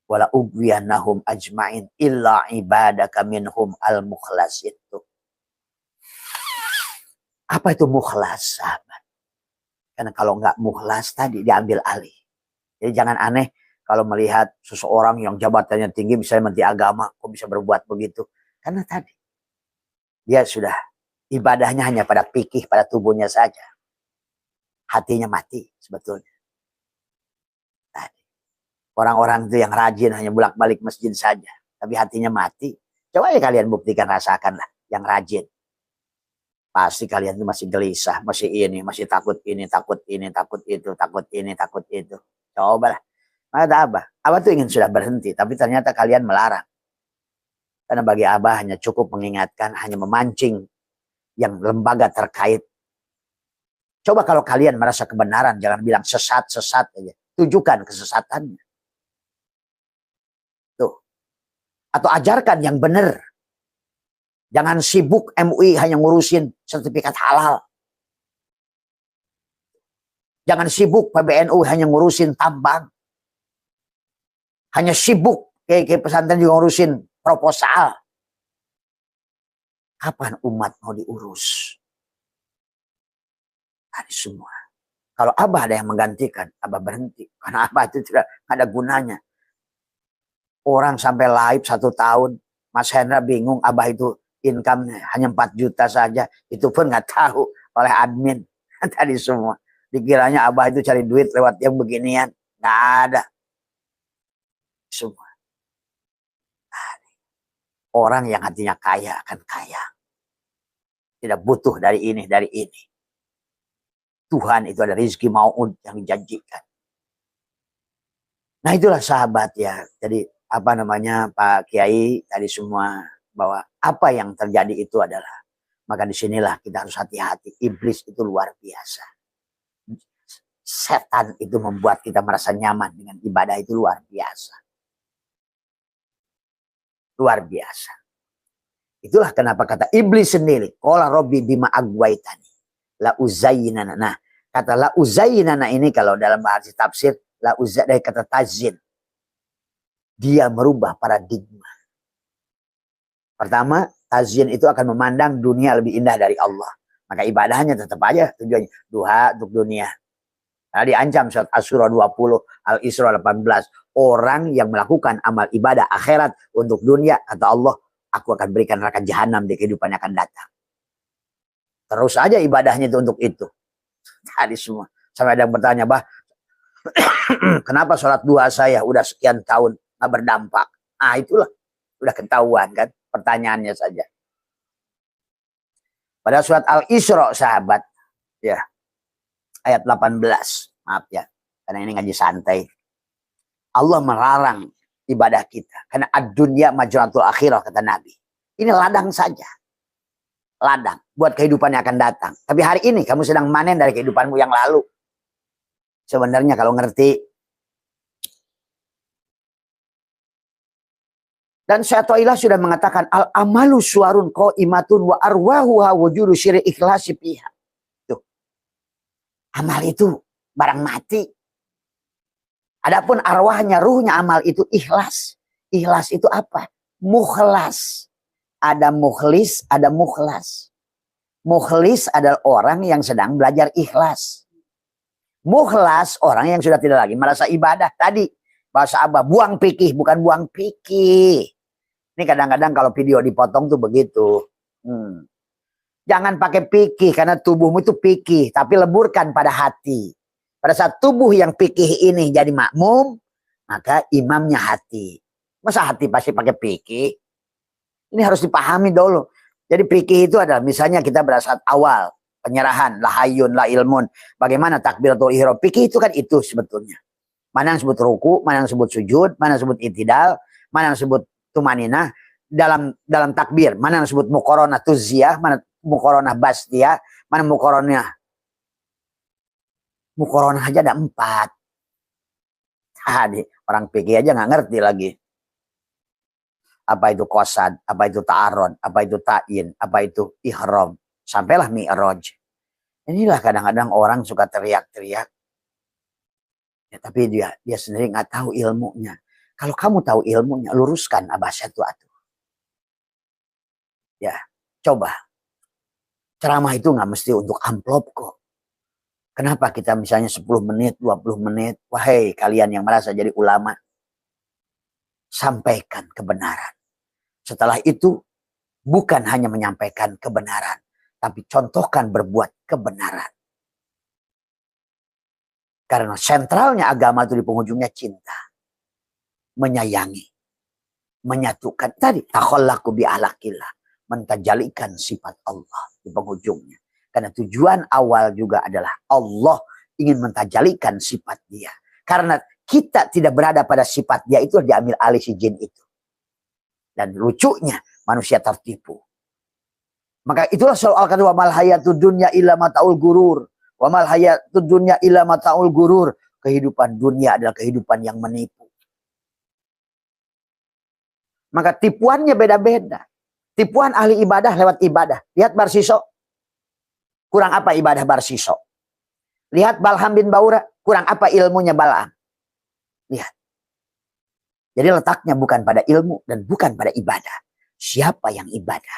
wala ugwiyanahum ajmain illa ibadaka minhum al mukhlas itu. Apa itu mukhlas, sahabat? Karena kalau nggak mukhlas tadi diambil alih. Jadi jangan aneh kalau melihat seseorang yang jabatannya tinggi misalnya menteri agama kok bisa berbuat begitu. Karena tadi dia sudah ibadahnya hanya pada fikih, pada tubuhnya saja. Hatinya mati sebetulnya. Tadi. Orang-orang itu yang rajin hanya bolak-balik masjid saja. Tapi hatinya mati. Coba ya kalian buktikan, rasakanlah yang rajin. Pasti kalian itu masih gelisah, masih ini, masih takut ini, takut ini, takut itu, takut ini, takut itu. Cobalah. Maka Abah tuh ingin sudah berhenti, tapi ternyata kalian melarang. Karena bagi Abah hanya cukup mengingatkan, hanya memancing yang lembaga terkait. Coba kalau kalian merasa kebenaran, jangan bilang sesat-sesat aja. Tunjukkan kesesatannya. Tuh. Atau ajarkan yang benar. Jangan sibuk MUI hanya ngurusin sertifikat halal. Jangan sibuk PBNU hanya ngurusin tambang. Hanya sibuk kayak pesantren juga ngurusin proposal. Kapan umat mau diurus? Tadi semua. Kalau Abah ada yang menggantikan, Abah berhenti. Karena Abah itu tidak ada gunanya. Orang sampai live 1 tahun, Mas Hendra bingung Abah itu income-nya hanya 4 juta saja. Itu pun nggak tahu oleh admin. Tadi semua. Dikiranya Abah itu cari duit lewat yang beginian. Nggak ada. Semua. Orang yang hatinya kaya akan kaya. Tidak butuh dari ini, dari ini. Tuhan itu ada rezeki mau'ud yang dijanjikan. Nah itulah sahabat ya. Jadi apa namanya Pak Kiai tadi semua bahwa apa yang terjadi itu adalah, maka disinilah kita harus hati-hati. Iblis itu luar biasa. Setan itu membuat kita merasa nyaman dengan ibadah itu luar biasa. Luar biasa. Itulah kenapa kata iblis sendiri, qala rabbi bima agwaitani la uzayyinana. Nah, kata la uzayyinana ini kalau dalam bahasa tafsir la dari kata tazyin. Dia merubah paradigma. Pertama, tazyin itu akan memandang dunia lebih indah dari Allah. Maka ibadahnya tetap aja tujuannya duha untuk dunia. Nah, diancam surat Asy-Syura 20, Al-Isra 18. Orang yang melakukan amal ibadah akhirat untuk dunia, kata Allah, aku akan berikan neraka jahanam di kehidupan yang akan datang. Terus aja ibadahnya itu untuk itu. Tadi semua. Sampai ada yang bertanya, bah, kenapa sholat duha saya udah sekian tahun nggak berdampak? Ah itulah. Udah ketahuan kan pertanyaannya saja. Pada surat Al-Isra sahabat. Ya. Ayat 18. Maaf ya. Karena ini ngaji santai. Allah melarang ibadah kita. Karena ad-dunya majratul akhirah kata Nabi. Ini ladang saja. Ladang. Buat kehidupan yang akan datang. Tapi hari ini kamu sedang manen dari kehidupanmu yang lalu. Sebenarnya kalau ngerti. Dan Syaikhullah sudah mengatakan. Al-amalu suarun qa'imatun wa arwahuha wujudu syiri ikhlasi piha. Tuh. Amal itu barang mati. Adapun arwahnya, ruhnya amal itu ikhlas. Ikhlas itu apa? Mukhlas. Ada mukhlis, ada mukhlas. Mukhlis adalah orang yang sedang belajar ikhlas. Mukhlas orang yang sudah tidak lagi merasa ibadah. Tadi bahasa Abah, buang pikih, bukan buang pikih. Ini kadang-kadang kalau video dipotong tuh begitu. Jangan pakai pikih karena tubuhmu itu pikih, tapi leburkan pada hati. Pada saat tubuh yang pikih ini jadi makmum, maka imamnya hati. Masa hati pasti pakai pikih? Ini harus dipahami dulu. Jadi pikih itu adalah misalnya kita pada saat awal penyerahan, la hayyun, la ilmun. Bagaimana takbiratul ihram? Pikih itu kan itu sebetulnya. Mana yang sebut ruku, mana yang sebut sujud, mana yang sebut i'tidal, mana yang sebut tumaninah dalam takbir, mana yang sebut muqaranah tuziyah, mana muqaranah bastiyah, mana muqaranah aja ada 4. Tadi orang pikir aja nggak ngerti lagi. Apa itu qasad, apa itu ta'arud, apa itu ta'yin, apa itu ihram. Sampailah mi'raj. Inilah kadang-kadang orang suka teriak-teriak. Ya, tapi dia sendiri nggak tahu ilmunya. Kalau kamu tahu ilmunya, luruskan Abah satu. Ya, coba. Ceramah itu nggak mesti untuk amplop kok. Kenapa kita misalnya 10 menit, 20 menit. Wahai kalian yang merasa jadi ulama. Sampaikan kebenaran. Setelah itu, bukan hanya menyampaikan kebenaran. Tapi contohkan berbuat kebenaran. Karena sentralnya agama itu di penghujungnya cinta. Menyayangi. Menyatukan. Tadi, takhallaku bi'alakillah. Mentajalikan sifat Allah di penghujungnya. Karena tujuan awal juga adalah Allah ingin mentajalikan sifat dia. Karena kita tidak berada pada sifat dia itu diambil alih si jin itu. Dan lucunya manusia tertipu. Maka itulah soal kata wa mal hayatud dunya illa mataul gurur. Wa mal hayatud dunya illa mataul gurur. Kehidupan dunia adalah kehidupan yang menipu. Maka tipuannya beda-beda. Tipuan ahli ibadah lewat ibadah. Lihat Barsiso. Kurang apa ibadah Barsiso? Lihat Balham bin Baura. Kurang apa ilmunya Balham? Lihat. Jadi letaknya bukan pada ilmu dan bukan pada ibadah. Siapa yang ibadah?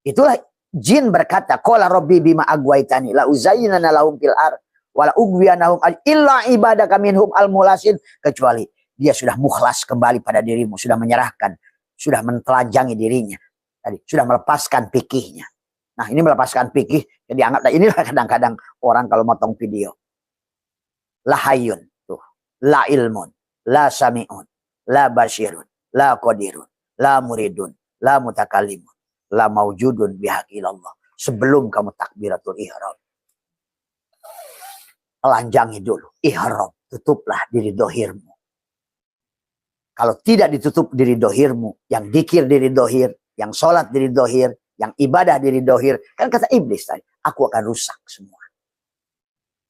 Itulah jin berkata, qala rabbi bima agwaitani la uzayyinana lahum fil ard wa la ugwiyanahum illa ibadaka minhum al mulasin, kecuali dia sudah mukhlas kembali pada dirimu, sudah menyerahkan, sudah mentelajangi dirinya, tadi sudah melepaskan fikihnya. Nah, ini melepaskan fikih, jadi anggap inilah kadang-kadang orang kalau motong video. La hayyun, tuh, la ilmun, la sami'un, la basyirun, la qadirun, la muridun, la mutakallimun, la maujudun bihaqilallah. Sebelum kamu takbiratul ihram, telanjangi dulu ihram, tutuplah diri dohirmu. Kalau tidak ditutup diri dohirmu, yang dikir diri dohir, yang sholat diri dohir, yang ibadah diri dohir, kan kata iblis tadi, aku akan rusak semua.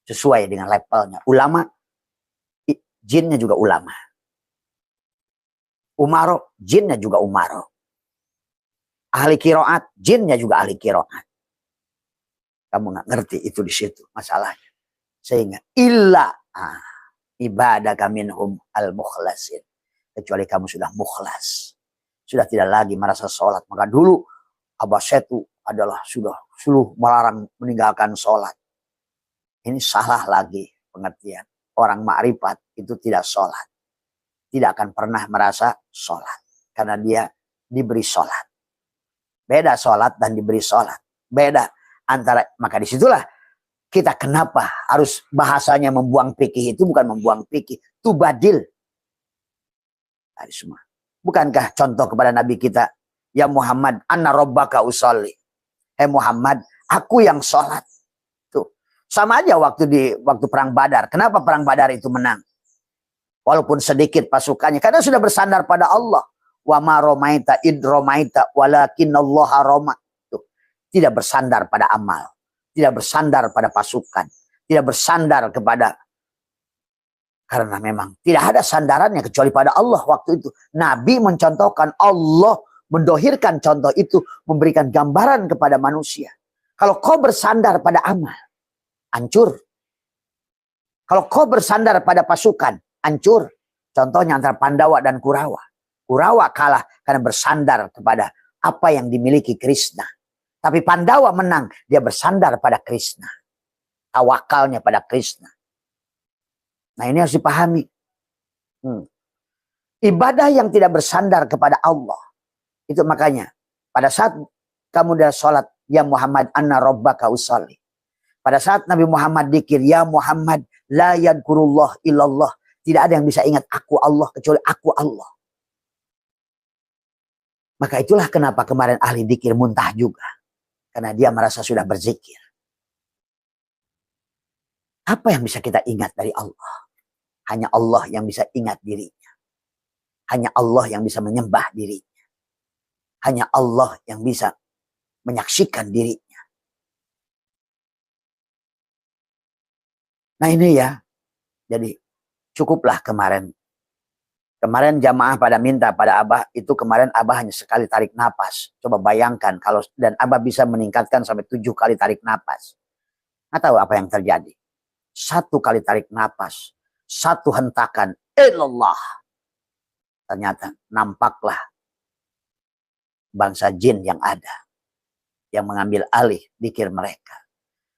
Sesuai dengan levelnya. Ulama, jinnya juga ulama. Umaro, jinnya juga umaro. Ahli kiroat, jinnya juga ahli kiroat. Kamu nggak ngerti itu di situ masalahnya. Sehingga illa ibadaka minhum al-mukhlasin. Kecuali kamu sudah mukhlas. Sudah tidak lagi merasa sholat. Maka dulu Abah Setu adalah sudah melarang meninggalkan sholat. Ini salah lagi pengertian. Orang makrifat itu tidak sholat. Tidak akan pernah merasa sholat. Karena dia diberi sholat. Beda sholat dan diberi sholat. Beda antara, maka disitulah kita kenapa harus bahasanya membuang fikih itu bukan membuang fikih. Tubadil. Tadi semua. Bukankah contoh kepada Nabi kita, ya Muhammad, anna rabbaka usolli. Muhammad, aku yang sholat. Tuh. Sama aja waktu perang Badar. Kenapa perang Badar itu menang? Walaupun sedikit pasukannya. Karena sudah bersandar pada Allah. Wa ma romaita id romaita walakinallaha roma. Tuh. Tidak bersandar pada amal. Tidak bersandar pada pasukan. Tidak bersandar kepada, karena memang tidak ada sandarannya kecuali pada Allah waktu itu. Nabi mencontohkan, Allah mendohirkan contoh itu, memberikan gambaran kepada manusia. Kalau kau bersandar pada amal, hancur. Kalau kau bersandar pada pasukan, hancur. Contohnya antara Pandawa dan Kurawa. Kurawa kalah karena bersandar kepada apa yang dimiliki Krishna. Tapi Pandawa menang, dia bersandar pada Krishna. Tawakalnya pada Krishna. Nah, ini harus dipahami. Ibadah yang tidak bersandar kepada Allah. Itu makanya pada saat kamu dah sholat, ya Muhammad anna rabbaka usolli. Pada saat Nabi Muhammad dikir, ya Muhammad la yadkurullah illallah. Tidak ada yang bisa ingat aku Allah kecuali aku Allah. Maka itulah kenapa kemarin ahli dikir muntah juga. Karena dia merasa sudah berzikir. Apa yang bisa kita ingat dari Allah? Hanya Allah yang bisa ingat dirinya. Hanya Allah yang bisa menyembah dirinya. Hanya Allah yang bisa menyaksikan dirinya. Nah ini ya. Jadi cukuplah kemarin. Kemarin jamaah pada minta pada Abah, itu kemarin Abah hanya sekali tarik napas. Coba bayangkan kalau, dan Abah bisa meningkatkan sampai 7 kali tarik napas. Nggak tahu apa yang terjadi. 1 kali tarik napas. 1 hentakan. Ilallah. Ternyata nampaklah bangsa jin yang ada. Yang mengambil alih zikir mereka.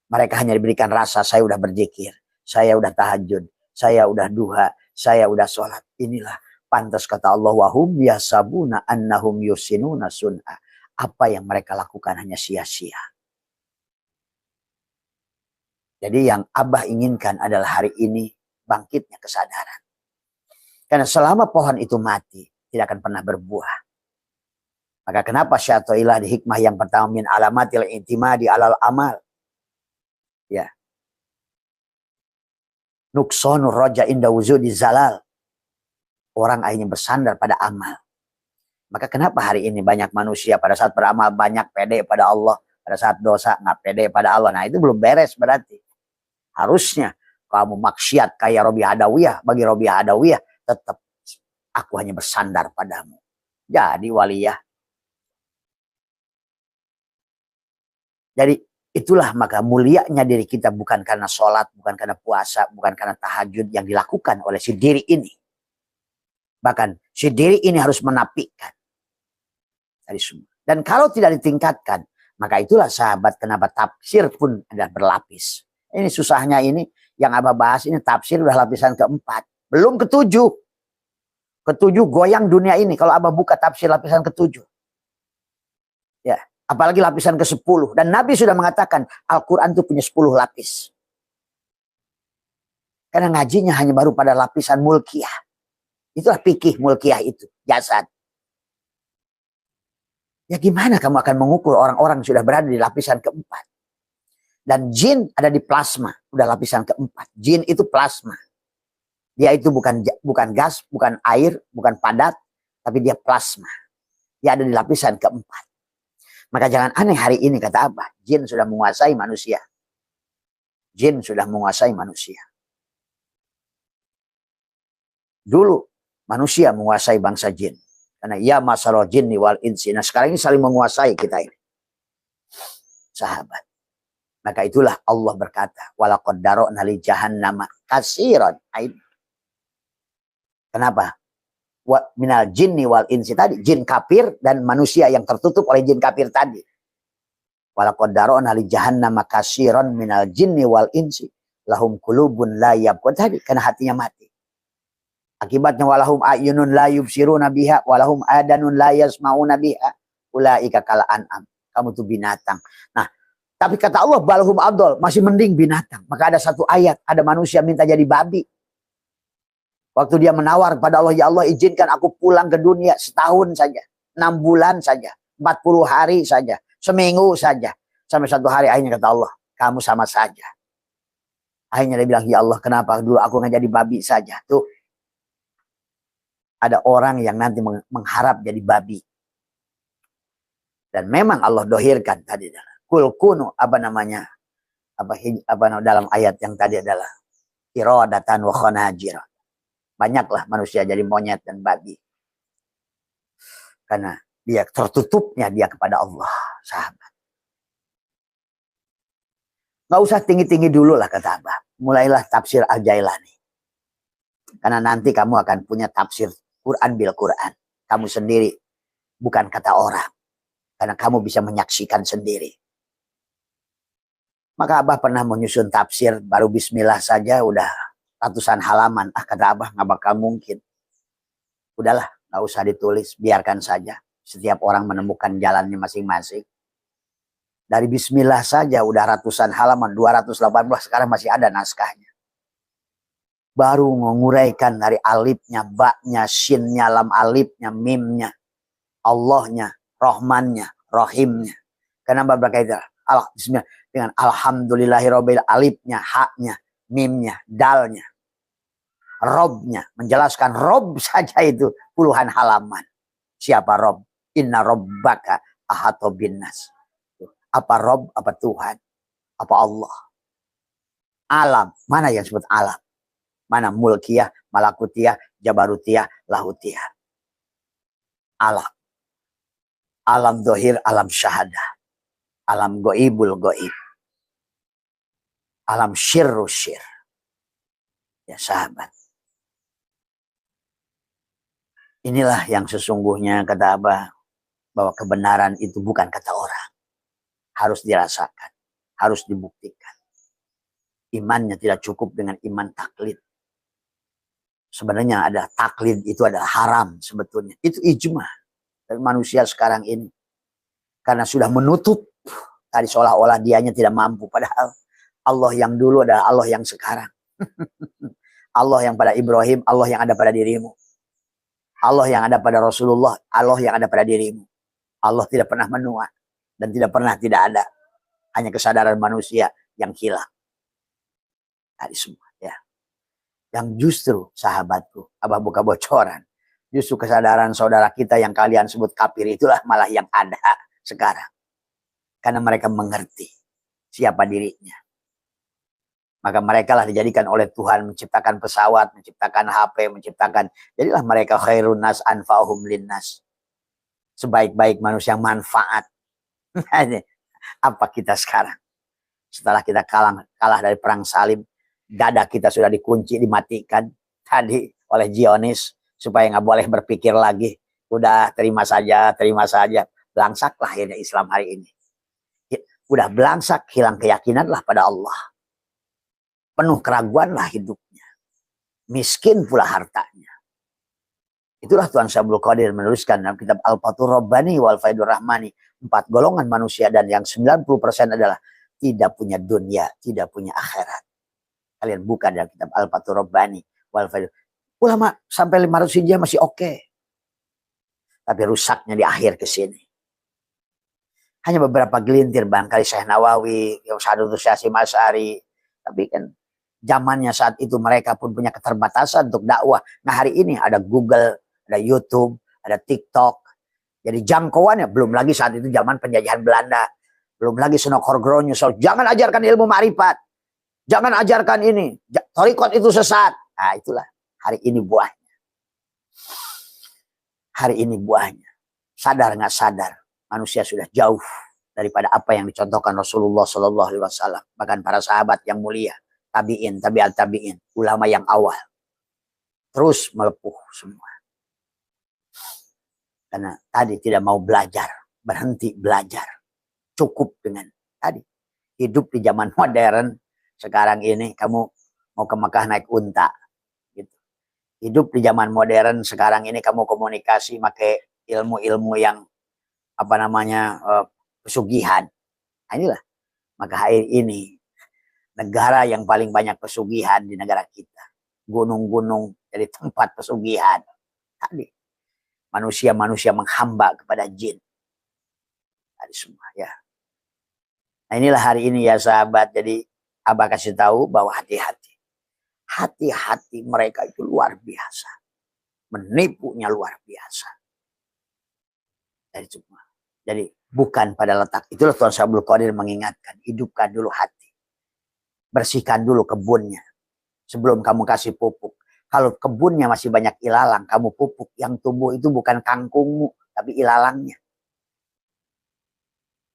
Mereka hanya diberikan rasa, saya udah berzikir. Saya udah tahajud. Saya udah duha. Saya udah sholat. Inilah pantas kata Allah. Wahum yasabuna annahum yusinuna sun'a. Apa yang mereka lakukan hanya sia-sia. Jadi yang Abah inginkan adalah hari ini bangkitnya kesadaran. Karena selama pohon itu mati, tidak akan pernah berbuah. Maka kenapa syatoilah di hikmah yang pertama min alamatil intimadi alal amal. Ya. Nuksonur roja inda wuzudi zalal. Orang akhirnya bersandar pada amal. Maka kenapa hari ini banyak manusia pada saat beramal banyak pede pada Allah, pada saat dosa nggak pede pada Allah. Nah itu belum beres berarti. Harusnya kamu maksiat kayak Robiah Adawiyah, bagi Robiah Adawiyah tetap aku hanya bersandar padamu. Jadi waliyah. Jadi itulah maka mulianya diri kita bukan karena sholat, bukan karena puasa, bukan karena tahajud yang dilakukan oleh si diri ini. Bahkan si diri ini harus menapikan dari semua. Dan kalau tidak ditingkatkan, maka itulah sahabat kenapa tafsir pun ada berlapis. Ini susahnya ini yang Abah bahas ini tafsir udah lapisan keempat. Belum ketujuh. Ketujuh goyang dunia ini. Kalau Abah buka tafsir lapisan ketujuh. Ya, apalagi lapisan ke-10. Dan Nabi sudah mengatakan Al-Quran itu punya 10 lapis. Karena ngajinya hanya baru pada lapisan mulkiyah. Itulah fikih mulkiyah itu. Jasad. Ya gimana kamu akan mengukur orang-orang yang sudah berada di lapisan keempat. Dan jin ada di plasma. Udah lapisan keempat. Jin itu plasma. Dia itu bukan gas, bukan air, bukan padat. Tapi dia plasma. Dia ada di lapisan keempat. Maka jangan aneh hari ini kata Abah. Jin sudah menguasai manusia. Jin sudah menguasai manusia. Dulu manusia menguasai bangsa jin. Karena ya masalah jinni wal insi. Nah sekarang ini saling menguasai kita ini. Sahabat. Maka itulah Allah berkata. Walaqad dara'na li jahannama katsiran. Kenapa? Minal jinni wal insi tadi. Jin kafir dan manusia yang tertutup oleh jin kafir tadi. Walaqad dara'na li jahannama katsiran minal jinni wal insi. Lahum qulubun la yabqun tadi. Karena hatinya mati. Akibatnya walahum ayunun la yubsiruna biha walahum adanun la yasmauna biha ulaika kal an'am. Kamu tuh binatang. Nah, tapi kata Allah balhum adol, masih mending binatang. Maka ada satu ayat, ada manusia minta jadi babi. Waktu dia menawar pada Allah, ya Allah izinkan aku pulang ke dunia setahun saja, 6 bulan saja, 40 hari saja, seminggu saja. Sampai satu hari akhirnya kata Allah, kamu sama saja. Akhirnya dia bilang, ya Allah kenapa dulu aku nggak jadi babi saja. Tuh. Ada orang yang nanti mengharap jadi babi. Dan memang Allah dohirkan tadi. Kul kunu apa namanya? Apa dalam ayat yang tadi adalah iradatan wa khanajir. Banyaklah manusia jadi monyet dan babi. Karena dia tertutupnya dia kepada Allah, sahabat. Nggak usah tinggi-tinggi dulu lah kata Abah. Mulailah tafsir Al-Jailani. Karena nanti kamu akan punya tafsir Quran bil Quran. Kamu sendiri. Bukan kata orang. Karena kamu bisa menyaksikan sendiri. Maka Abah pernah menyusun tafsir. Baru bismillah saja udah ratusan halaman. Kata Abah gak bakal mungkin. Udahlah. Gak usah ditulis. Biarkan saja. Setiap orang menemukan jalannya masing-masing. Dari bismillah saja udah ratusan halaman. 218 sekarang masih ada naskahnya. Baru menguraikan dari alifnya, baknya, shinnya, lam alifnya, mimnya, Allahnya, Rahmannya, Rahimnya. Kenapa berkaitan? Dengan alhamdulillahirobbil alifnya, haknya, mimnya, dalnya, Robnya. Menjelaskan Rob saja itu puluhan halaman. Siapa Rob? Inna Robbaka ahata binnas. Apa Rob? Apa Tuhan? Apa Allah? Alam. Mana yang disebut alam? Mana mulkiyah, malakutiyah, jabarutiyah, lahutiyah. Alam. Alam dohir, alam syahadah. Alam goibul goib. Alam syirru syir. Ya sahabat. Inilah yang sesungguhnya kata Abah. Bahwa kebenaran itu bukan kata orang. Harus dirasakan. Harus dibuktikan. Imannya tidak cukup dengan iman taklid. Sebenarnya ada taklid itu adalah haram sebetulnya. Itu ijma dari manusia sekarang ini. Karena sudah menutup. Tadi seolah-olah dianya tidak mampu. Padahal Allah yang dulu adalah Allah yang sekarang. Allah yang pada Ibrahim, Allah yang ada pada dirimu. Allah yang ada pada Rasulullah, Allah yang ada pada dirimu. Allah tidak pernah menua. Dan tidak pernah tidak ada. Hanya kesadaran manusia yang hilang. Tadi semua ya. Yang justru sahabatku, Abah buka bocoran. Justru kesadaran saudara kita yang kalian sebut kafir itulah malah yang ada sekarang. Karena mereka mengerti siapa dirinya. Maka mereka lah dijadikan oleh Tuhan menciptakan pesawat, menciptakan HP, menciptakan. Jadilah mereka khairun nas anfa'uhum linnas. Sebaik-baik manusia yang manfaat. Apa kita sekarang? Setelah kita kalah dari perang salib, dada kita sudah dikunci, dimatikan tadi oleh Zionis supaya nggak boleh berpikir lagi. Udah terima saja. Belangsaklah akhirnya Islam hari ini. Udah belangsak, hilang keyakinan lah pada Allah. Penuh keraguan lah hidupnya. Miskin pula hartanya. Itulah Tuan Syabul Qadir menuliskan dalam kitab Al-Fathur Rabbani wal Faidur Rahmani. 4 golongan manusia dan yang 90% adalah tidak punya dunia, tidak punya akhirat. Kalian buka dalam kitab Al-Fathur Rabbani wal Faidur. Ulama sampai 500 Hijriah masih oke. Tapi rusaknya di akhir ke sini. Hanya beberapa gelintir barangkali Syekh Nawawi, Sadutus Yasim Asy'ari. Tapi kan zamannya saat itu mereka pun punya keterbatasan untuk dakwah. Nah hari ini ada Google, ada YouTube, ada TikTok. Jadi jangkauannya belum lagi saat itu zaman penjajahan Belanda. Belum lagi Senokor So, jangan ajarkan ilmu ma'rifat. Jangan ajarkan ini. Thariqat itu sesat. Nah itulah hari ini buahnya. Hari ini buahnya. Sadar nggak sadar. Manusia sudah jauh daripada apa yang dicontohkan Rasulullah SAW. Bahkan para sahabat yang mulia. Tabi'in, tabi'at tabi'in. Ulama yang awal. Terus melepuh semua. Karena tadi tidak mau belajar. Berhenti belajar. Cukup dengan tadi. Hidup di zaman modern. Sekarang ini kamu mau ke Mekah naik unta. Gitu. Hidup di zaman modern. Sekarang ini kamu komunikasi pakai ilmu-ilmu yang pesugihan. Nah, inilah. Maka hari ini negara yang paling banyak pesugihan di negara kita. Gunung-gunung jadi tempat pesugihan. Tadi manusia-manusia menghamba kepada jin. Tadi semua ya. Nah inilah hari ini ya sahabat. Jadi Abah kasih tahu bahwa hati-hati. Hati-hati mereka itu luar biasa. Menipunya luar biasa. Dari semua. Jadi bukan pada letak. Itulah Tuan Syabul Qadir mengingatkan. Hidupkan dulu hati. Bersihkan dulu kebunnya. Sebelum kamu kasih pupuk. Kalau kebunnya masih banyak ilalang. Kamu pupuk. Yang tumbuh itu bukan kangkungmu. Tapi ilalangnya.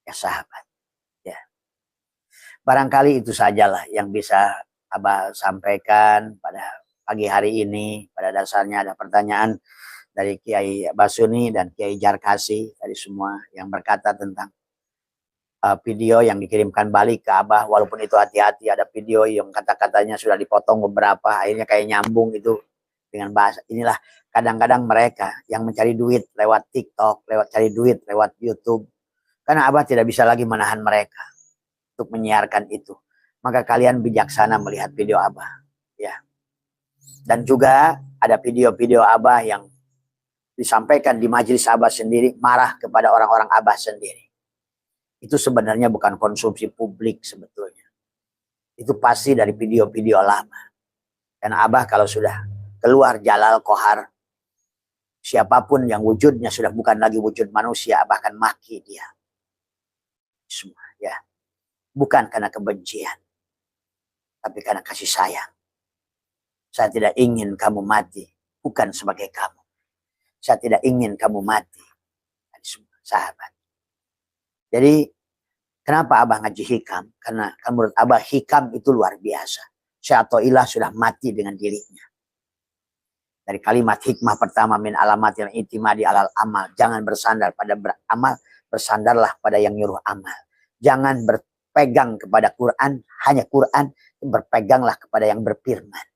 Ya sahabat. Ya. Barangkali itu sajalah yang bisa Abah sampaikan pada pagi hari ini. Pada dasarnya ada pertanyaan dari Kiai Basuni dan Kiai Jarkasi tadi semua yang berkata tentang video yang dikirimkan balik ke Abah. Walaupun itu hati-hati, ada video yang kata-katanya sudah dipotong beberapa, akhirnya kayak nyambung itu dengan bahasa. Inilah kadang-kadang mereka yang mencari duit lewat TikTok, cari duit lewat YouTube. Karena Abah tidak bisa lagi menahan mereka untuk menyiarkan itu. Maka kalian bijaksana melihat video Abah, ya. Dan juga ada video-video Abah yang disampaikan di majelis Abah sendiri, marah kepada orang-orang Abah sendiri. Itu sebenarnya bukan konsumsi publik sebetulnya. Itu pasti dari video-video lama. Dan Abah kalau sudah keluar Jalal Kohar, siapapun yang wujudnya sudah bukan lagi wujud manusia, Abah akan maki dia. Semua, ya. Bukan karena kebencian, tapi karena kasih sayang. Saya tidak ingin kamu mati, bukan sebagai kamu. Saya tidak ingin kamu mati. Sahabat. Jadi kenapa Abah ngaji hikam? Karena menurut Abah hikam itu luar biasa. Syaitanillah sudah mati dengan dirinya. Dari kalimat hikmah pertama min alamatil itimadi alal amal. Jangan bersandar pada beramal, bersandarlah pada yang nyuruh amal. Jangan berpegang kepada Quran, hanya Quran, berpeganglah kepada yang berfirman.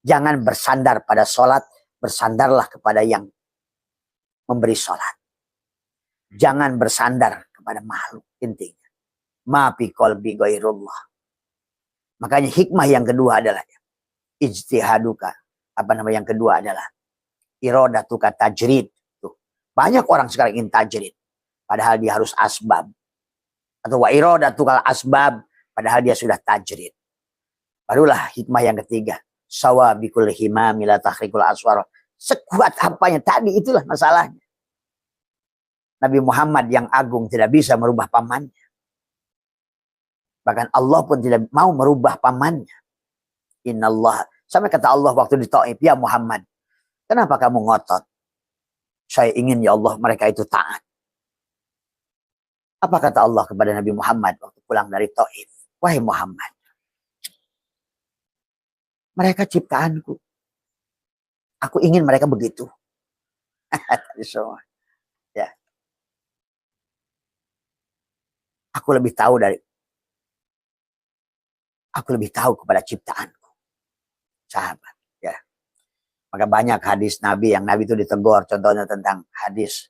Jangan bersandar pada sholat, bersandarlah kepada yang memberi sholat. Jangan bersandar kepada makhluk intinya. Ma fi qalbi ghairullah. Makanya hikmah yang kedua adalah ijtihaduka. Yang kedua adalah iradatuka tajrid. Tuh. Banyak orang sekarang ingin tajrid. Padahal dia harus asbab. Atau wa iradatuka asbab. Padahal dia sudah tajrid. Barulah hikmah yang ketiga. Sawa bikul himami la tahrikul aswar. Sekuat apanya tadi, itulah masalahnya. Nabi Muhammad yang agung tidak bisa merubah pamannya. Bahkan Allah pun tidak mau merubah pamannya. Innallah. Sampai kata Allah waktu di Taif, ya Muhammad, kenapa kamu ngotot? Saya ingin ya Allah mereka itu taat. Apa kata Allah kepada Nabi Muhammad waktu pulang dari Taif? Wahai Muhammad, mereka ciptaanku. Aku ingin mereka begitu. Ya. Aku lebih tahu kepada ciptaanku. Sahabat, ya. Maka banyak hadis Nabi yang Nabi itu ditegur, contohnya tentang hadis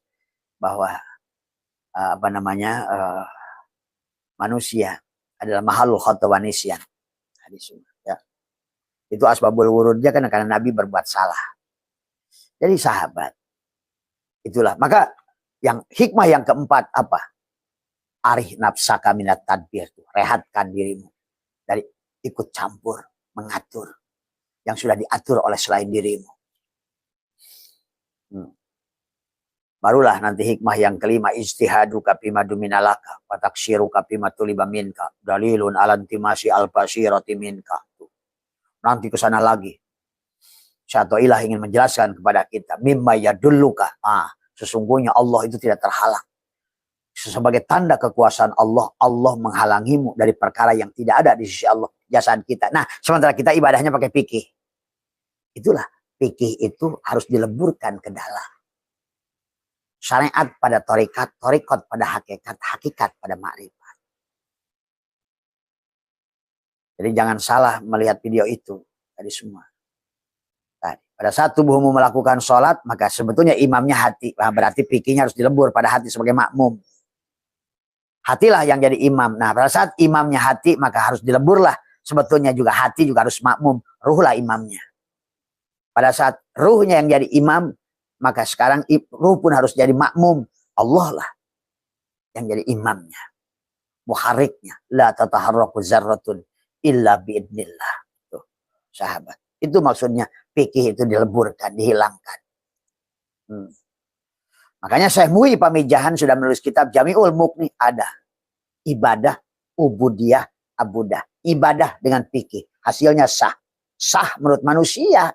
bahwa manusia adalah mahalul khata wa nisyan. Hadis, ya. Itu asbabul wurudnya karena Nabi berbuat salah. Jadi sahabat, itulah. Maka yang hikmah yang keempat apa? Arih nafsaka minat tadbir. Rehatkan dirimu dari ikut campur, mengatur yang sudah diatur oleh selain dirimu. Barulah nanti hikmah yang kelima, ijtihaduka fima duminalaka wa taksiruka fima tuliba minka dalilun ala intimasi al-basirati minka. Nanti ke sana lagi. Syatoilah ingin menjelaskan kepada kita mimma yadulluka. Sesungguhnya Allah itu tidak terhalang. Sebagai tanda kekuasaan Allah, Allah menghalangimu dari perkara yang tidak ada di sisi Allah, jasad kita. Nah, sementara kita ibadahnya pakai fikih. Itulah, fikih itu harus dileburkan ke dalam. Syariat pada torikat, torikot pada hakikat, hakikat pada makrifat. Jadi jangan salah melihat video itu tadi semua. Pada saat tubuhmu melakukan sholat, maka sebetulnya imamnya hati. Berarti fikihnya harus dilebur pada hati sebagai makmum. Hatilah yang jadi imam. Nah, pada saat imamnya hati, maka harus dileburlah. Sebetulnya juga hati juga harus makmum. Ruhlah imamnya. Pada saat ruhnya yang jadi imam, maka sekarang ruh pun harus jadi makmum. Allah lah yang jadi imamnya. Muharriknya. La tataharraku zarratun illa biidnillah. Tuh, sahabat. Itu maksudnya fikih itu dileburkan, dihilangkan. Makanya Syekh Muhi Pamijahan sudah menulis kitab Jami'ul Muqni. Ada ibadah, ubudiyah, abudah. Ibadah dengan fikih. Hasilnya sah. Sah menurut manusia.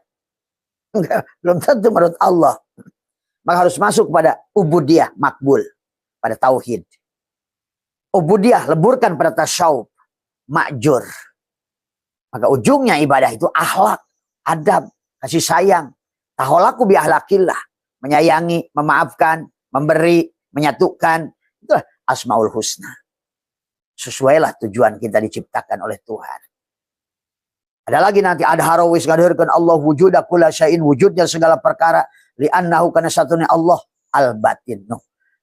Belum tentu menurut Allah. Maka harus masuk pada ubudiyah, makbul. Pada tauhid. Ubudiyah, leburkan pada tasyawuf, ma'jur. Maka ujungnya ibadah itu akhlak, adab, kasih sayang. Taholaku bi ahlakillah. Menyayangi, memaafkan, memberi, menyatukan. Itulah Asmaul Husna. Sesuailah tujuan kita diciptakan oleh Tuhan. Ada lagi nanti ada harawis ngadirkan Allah wujuda kulla syai'in, wujudnya segala perkara, li'annahu karena satunya Allah al-batin.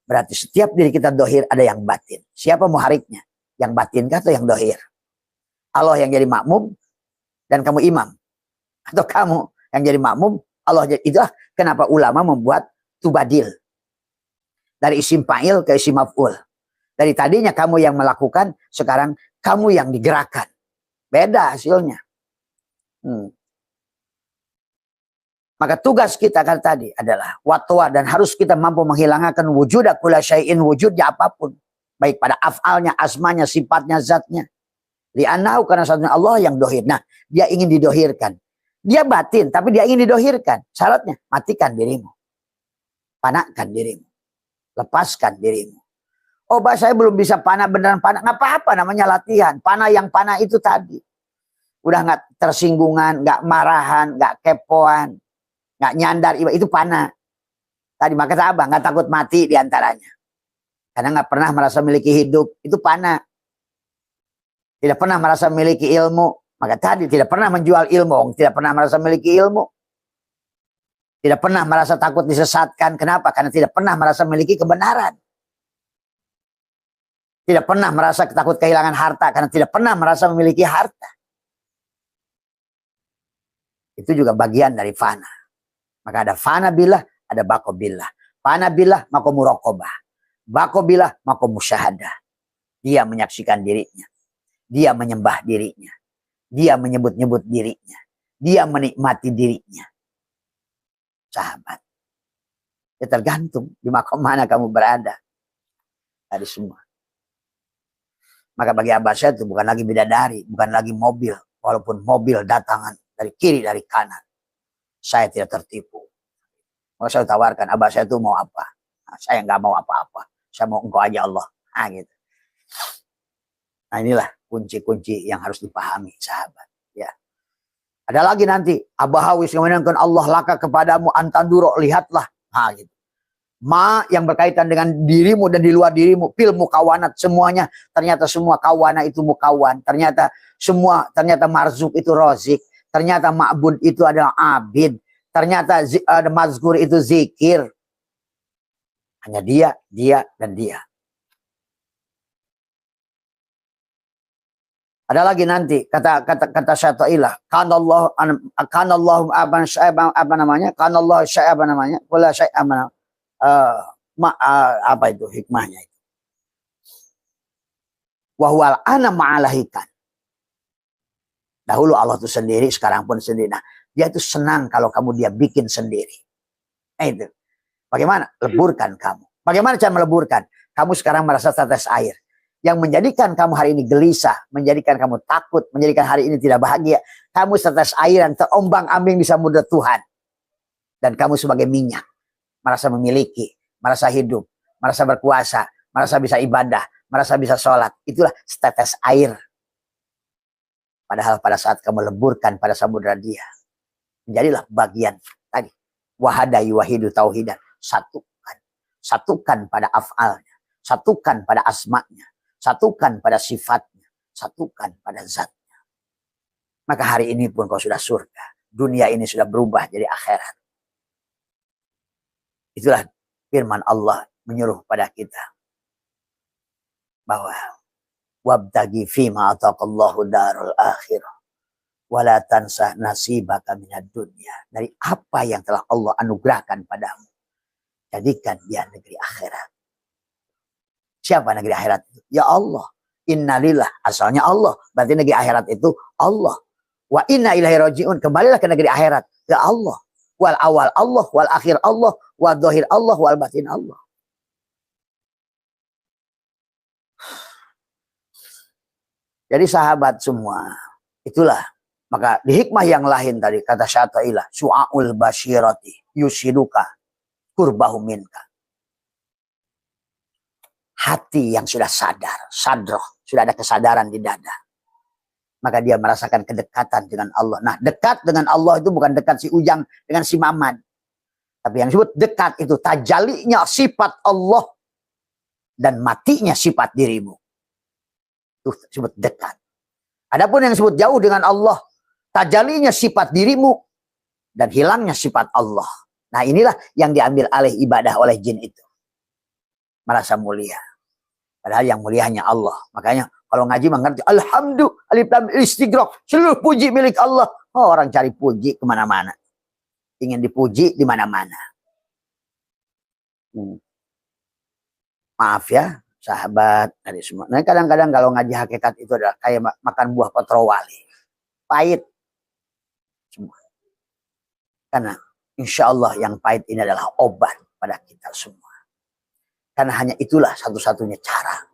Berarti setiap diri kita dohir ada yang batin. Siapa muhariknya? Yang batin atau yang dohir? Allah yang jadi makmum dan kamu imam. Atau kamu yang jadi makmum, Allah jadi. Itulah kenapa ulama membuat tubadil. Dari isim fa'il ke isim maf'ul. Dari tadinya kamu yang melakukan, sekarang kamu yang digerakkan. Beda hasilnya. Maka tugas kita kan tadi adalah watwa, dan harus kita mampu menghilangkan wujuda kulla syai'in, wujudnya apapun. Baik pada af'alnya, asmanya, sifatnya, zatnya. Li'annahu karena satunya Allah yang dohir. Nah, dia ingin didohirkan. Dia batin, tapi dia ingin didohirkan. Syaratnya, matikan dirimu. Panakkan dirimu. Lepaskan dirimu. Oh, bah, saya belum bisa panah, beneran panah. Nggak apa-apa, namanya latihan. Panah yang panah itu tadi. Udah nggak tersinggungan, nggak marahan, nggak kepoan, nggak nyandar. Itu panah. Tadi maka abang nggak takut mati diantaranya. Karena nggak pernah merasa memiliki hidup. Itu panah. Tidak pernah merasa memiliki ilmu. Maka tadi tidak pernah menjual ilmu. Tidak pernah merasa memiliki ilmu. Tidak pernah merasa takut disesatkan. Kenapa? Karena tidak pernah merasa memiliki kebenaran. Tidak pernah merasa takut kehilangan harta. Karena tidak pernah merasa memiliki harta. Itu juga bagian dari fana. Maka ada fana billah, ada bako billah. Fana billah, maka muraqabah. Bako billah, maka musyahadah. Dia menyaksikan dirinya. Dia menyembah dirinya. Dia menyebut-nyebut dirinya. Dia menikmati dirinya. sahabat. Ya tergantung di makom mana kamu berada. Dari semua. Maka bagi Abah saya itu bukan lagi bidadari, bukan lagi mobil. Walaupun mobil datangan dari kiri, dari kanan. Saya tidak tertipu. Maka saya tawarkan, Abah saya itu mau apa? Nah, saya nggak mau apa-apa. Saya mau engkau aja Allah. Nah, gitu. Nah inilah kunci-kunci yang harus dipahami sahabat. Ya. Ada lagi nanti. Abah hawis kemenangkan Allah laka kepadamu antanduro, lihatlah. Nah gitu. Ma yang berkaitan dengan dirimu dan di luar dirimu, fil mukawanat, semuanya ternyata semua kawana itu mukawan, ternyata semua, ternyata marzuk itu rozik, ternyata ma'bud itu adalah abid, ternyata mazkur itu zikir. Hanya dia, dan dia. Ada lagi nanti kata Syai'ilah, kanallahu apa namanya? Kanallahu syai' apa namanya? Wala syai' apa apa itu hikmahnya itu? Wahwal ana ma'alahikan. Dahulu Allah itu sendiri, sekarang pun sendiri. Nah, dia itu senang kalau kamu dia bikin sendiri. Nah itu. Bagaimana? Leburkan kamu. Bagaimana cara meleburkan? Kamu sekarang merasa tetes air. Yang menjadikan kamu hari ini gelisah, menjadikan kamu takut, menjadikan hari ini tidak bahagia. Kamu setetes air yang terombang-ambing di samudera Tuhan. Dan kamu sebagai minyak. Merasa memiliki, merasa hidup, merasa berkuasa, merasa bisa ibadah, merasa bisa sholat. Itulah setetes air. Padahal pada saat kamu leburkan pada samudera dia, menjadilah bagian tadi. Wahadai wahidu tauhidan. Satukan. Satukan pada af'alnya. Satukan pada asma'nya. Satukan pada sifatnya. Satukan pada zatnya. Maka hari ini pun kau sudah surga. Dunia ini sudah berubah jadi akhirat. Itulah firman Allah menyuruh pada kita. Bahwa wabtagi fima ataqallahu darul akhirah. Wala tansah nasibaka minad dunya. Dari apa yang telah Allah anugerahkan padamu. Jadikan dia negeri akhirat. Siapa negeri akhirat itu? Ya Allah. Innalillah. Asalnya Allah. Berarti negeri akhirat itu Allah. Wa inna ilaihi raji'un. Kembalilah ke negeri akhirat. Ya Allah. Wal awal Allah. Wal akhir Allah. Wal dhahir Allah. Wal batin Allah. Jadi sahabat semua. Itulah. Maka di hikmah yang lain tadi. Kata Syai'ilah. Su'aul basyirati. Yusiduka. Kurbahu minka. Hati yang sudah sadar, sadroh, sudah ada kesadaran di dada. Maka dia merasakan kedekatan dengan Allah. Nah, dekat dengan Allah itu bukan dekat si Ujang dengan si Maman. Tapi yang disebut dekat itu tajalinya sifat Allah dan matinya sifat dirimu. Itu disebut dekat. Adapun yang disebut jauh dengan Allah, tajalinya sifat dirimu dan hilangnya sifat Allah. Nah, inilah yang diambil alih ibadah oleh jin itu. Merasa mulia. Padahal yang mulia hanya Allah. Makanya kalau ngaji mengerti. Alhamdulillah. Alif lam istighraq. Seluruh puji milik Allah. Oh, orang cari puji kemana-mana. Ingin dipuji di mana-mana. Maaf ya. Sahabat. Dari semua. Nah, kadang-kadang kalau ngaji hakikat itu adalah kayak makan buah petrowali. Pahit. Semua. Karena insya Allah yang pahit ini adalah obat pada kita semua. Karena hanya itulah satu-satunya cara.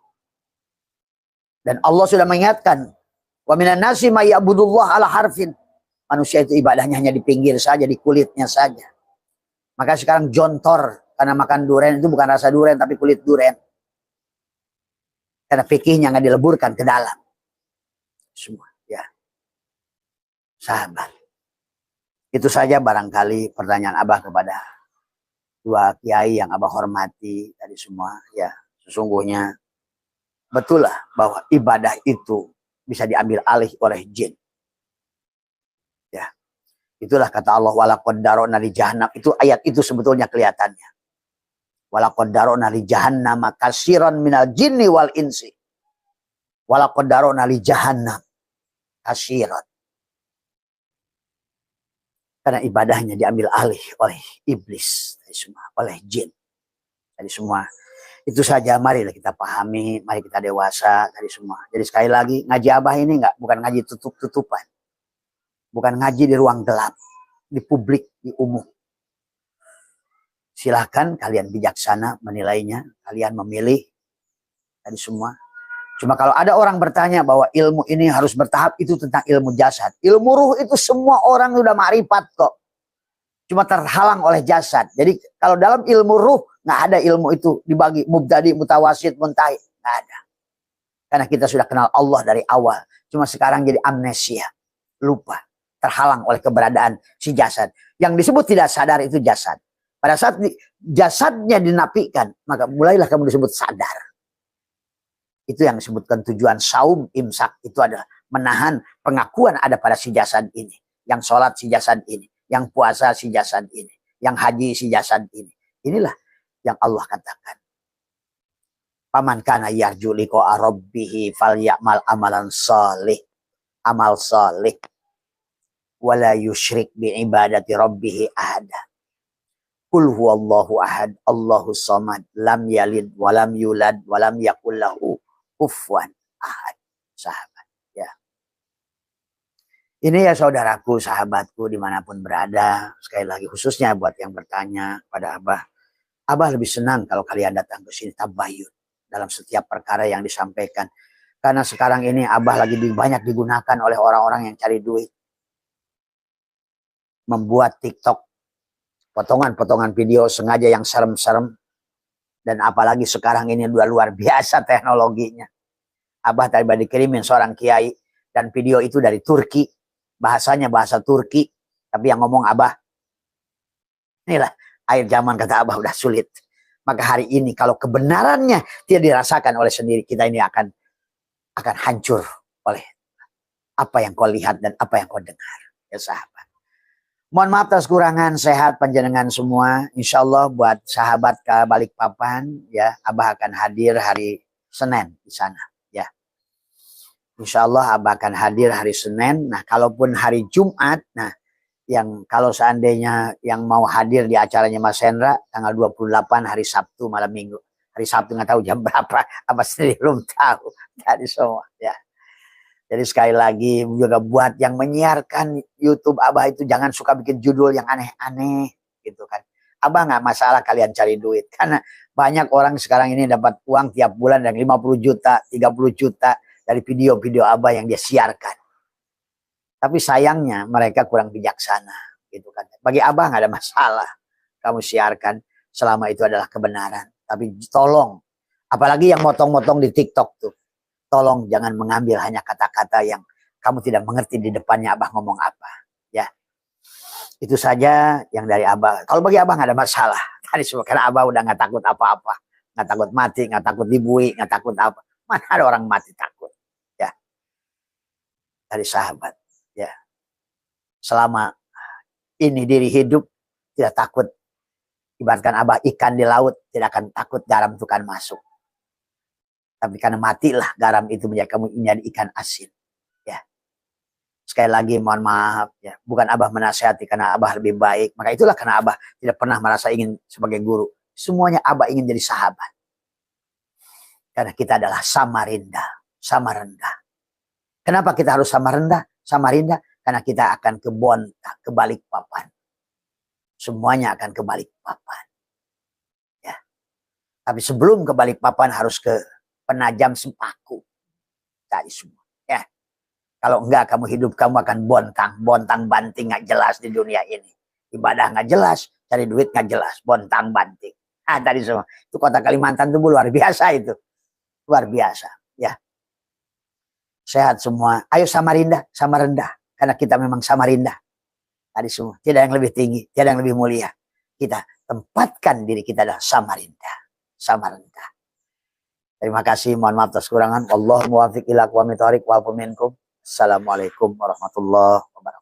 Dan Allah sudah mengingatkan. Wa minan nasi may ya'budullah ala harfin. Manusia itu ibadahnya hanya di pinggir saja, di kulitnya saja. Maka sekarang jontor. Karena makan durian itu bukan rasa durian, tapi kulit durian. Karena fikihnya nggak dileburkan ke dalam. Semua. Ya. Sahabat. Itu saja barangkali pertanyaan Abah kepada dua kiai yang Abah hormati tadi semua. Ya, sesungguhnya betul lah bahwa ibadah itu bisa diambil alih oleh jin. Ya, itulah kata Allah walaqad darona li jahannam. Itu ayat itu sebetulnya kelihatannya. Walaqad darona li jahannam katsiran minal jinni wal insi. Walaqad darona li jahannam katsiran. Karena ibadahnya diambil alih oleh iblis, semua, oleh jin. Jadi semua itu saja, mari kita pahami, mari kita dewasa dari semua. Jadi sekali lagi ngaji Abah ini bukan ngaji tutup-tutupan, bukan ngaji di ruang gelap, di publik, di umum. Silahkan kalian bijaksana menilainya, kalian memilih tadi semua. Cuma kalau ada orang bertanya bahwa ilmu ini harus bertahap, itu tentang ilmu jasad. Ilmu ruh itu semua orang sudah ma'rifat kok. Cuma terhalang oleh jasad. Jadi kalau dalam ilmu ruh, nggak ada ilmu itu dibagi mubtadi, mutawasid, muntahi. Nggak ada. Karena kita sudah kenal Allah dari awal. Cuma sekarang jadi amnesia. Lupa. Terhalang oleh keberadaan si jasad. Yang disebut tidak sadar itu jasad. Pada saat jasadnya dinafikan, maka mulailah kamu disebut sadar. Itu yang disebutkan tujuan saum, imsak. Itu adalah menahan pengakuan ada pada si jasad ini. Yang sholat si jasad ini. Yang puasa si jasad ini. Yang haji si jasad ini. Inilah yang Allah katakan. Paman kana yarju liqa'a rabbih falyamal amalan shalih. Amal shalih. Wala yusyrik bi ibadati rabbih ahada. Qul huwallahu ahad. Allahu samad. Lam yalid walam yulad walam yakul lahu kufuwan ahad. Sahabat, ya. Ini ya saudaraku, sahabatku dimanapun berada. Sekali lagi khususnya buat yang bertanya pada Abah. Abah lebih senang kalau kalian datang ke sini tabayun dalam setiap perkara yang disampaikan. Karena sekarang ini Abah lagi banyak digunakan oleh orang-orang yang cari duit. Membuat TikTok, potongan-potongan video sengaja yang serem-serem. Dan apalagi sekarang ini luar biasa teknologinya. Abah tadi dikirimin seorang kiai. Dan video itu dari Turki. Bahasanya bahasa Turki. Tapi yang ngomong Abah. Inilah akhir zaman kata Abah udah sulit. Maka hari ini kalau kebenarannya tidak dirasakan oleh sendiri. Kita ini akan hancur oleh apa yang kau lihat dan apa yang kau dengar. Ya sahabat. Mohon maaf atas kurangan, sehat panjenengan semua. Insya Allah buat sahabat ke Balikpapan, ya, Abah akan hadir hari Senin di sana, ya. Insya Allah Abah akan hadir hari Senin. Nah, kalaupun hari Jumat, nah, yang kalau seandainya yang mau hadir di acaranya Mas Hendra, tanggal 28 hari Sabtu malam Minggu. Hari Sabtu nggak tahu jam berapa, Abah sendiri belum tahu. Jadi semua, ya. Jadi sekali lagi juga buat yang menyiarkan YouTube Abah itu jangan suka bikin judul yang aneh-aneh gitu kan. Abah nggak masalah kalian cari duit. Karena banyak orang sekarang ini dapat uang tiap bulan yang 50 juta, 30 juta dari video-video Abah yang dia siarkan. Tapi sayangnya mereka kurang bijaksana gitu kan. Bagi Abah nggak ada masalah. Kamu siarkan selama itu adalah kebenaran. Tapi tolong, apalagi yang motong-motong di TikTok tuh. Tolong jangan mengambil hanya kata-kata yang kamu tidak mengerti di depannya Abah ngomong apa. Ya, itu saja yang dari Abah. Kalau bagi Abah nggak ada masalah. Tadi semua karena Abah udah nggak takut apa-apa, nggak takut mati, nggak takut dibui, nggak takut apa. Mana ada orang mati takut? Ya, dari sahabat. Ya, selama ini diri hidup tidak takut. Ibaratkan Abah ikan di laut tidak akan takut garam itu kan masuk. Tapi karena matilah garam itu menjadi ikan asin. Ya. Sekali lagi mohon maaf. Ya. Bukan Abah menasihati karena Abah lebih baik. Maka itulah karena Abah tidak pernah merasa ingin sebagai guru. Semuanya Abah ingin jadi sahabat. Karena kita adalah sama rendah. Sama rendah. Kenapa kita harus sama rendah? Sama rendah. Karena kita akan ke Bontang, ke Balikpapan. Semuanya akan ke Balikpapan. Ya. Tapi sebelum ke Balikpapan harus ke Penajam Sepaku. Tadi semua. Ya. Kalau enggak kamu hidup kamu akan bontang banting nggak jelas di dunia ini. Ibadah nggak jelas, cari duit nggak jelas, bontang banting. Ah tadi semua. Itu kota Kalimantan itu luar biasa itu. Luar biasa, ya. Sehat semua. Ayo Samarinda, sama rendah. Karena kita memang Samarinda. Tadi semua. Tidak yang lebih tinggi, tidak yang lebih mulia. Kita tempatkan diri kita adalah Samarinda. Sama rendah. Terima kasih, mohon maaf atas kurangan. Wallahu muwaffiq ila aqwamit thoriq wa minkum. Assalamualaikum warahmatullahi wabarakatuh.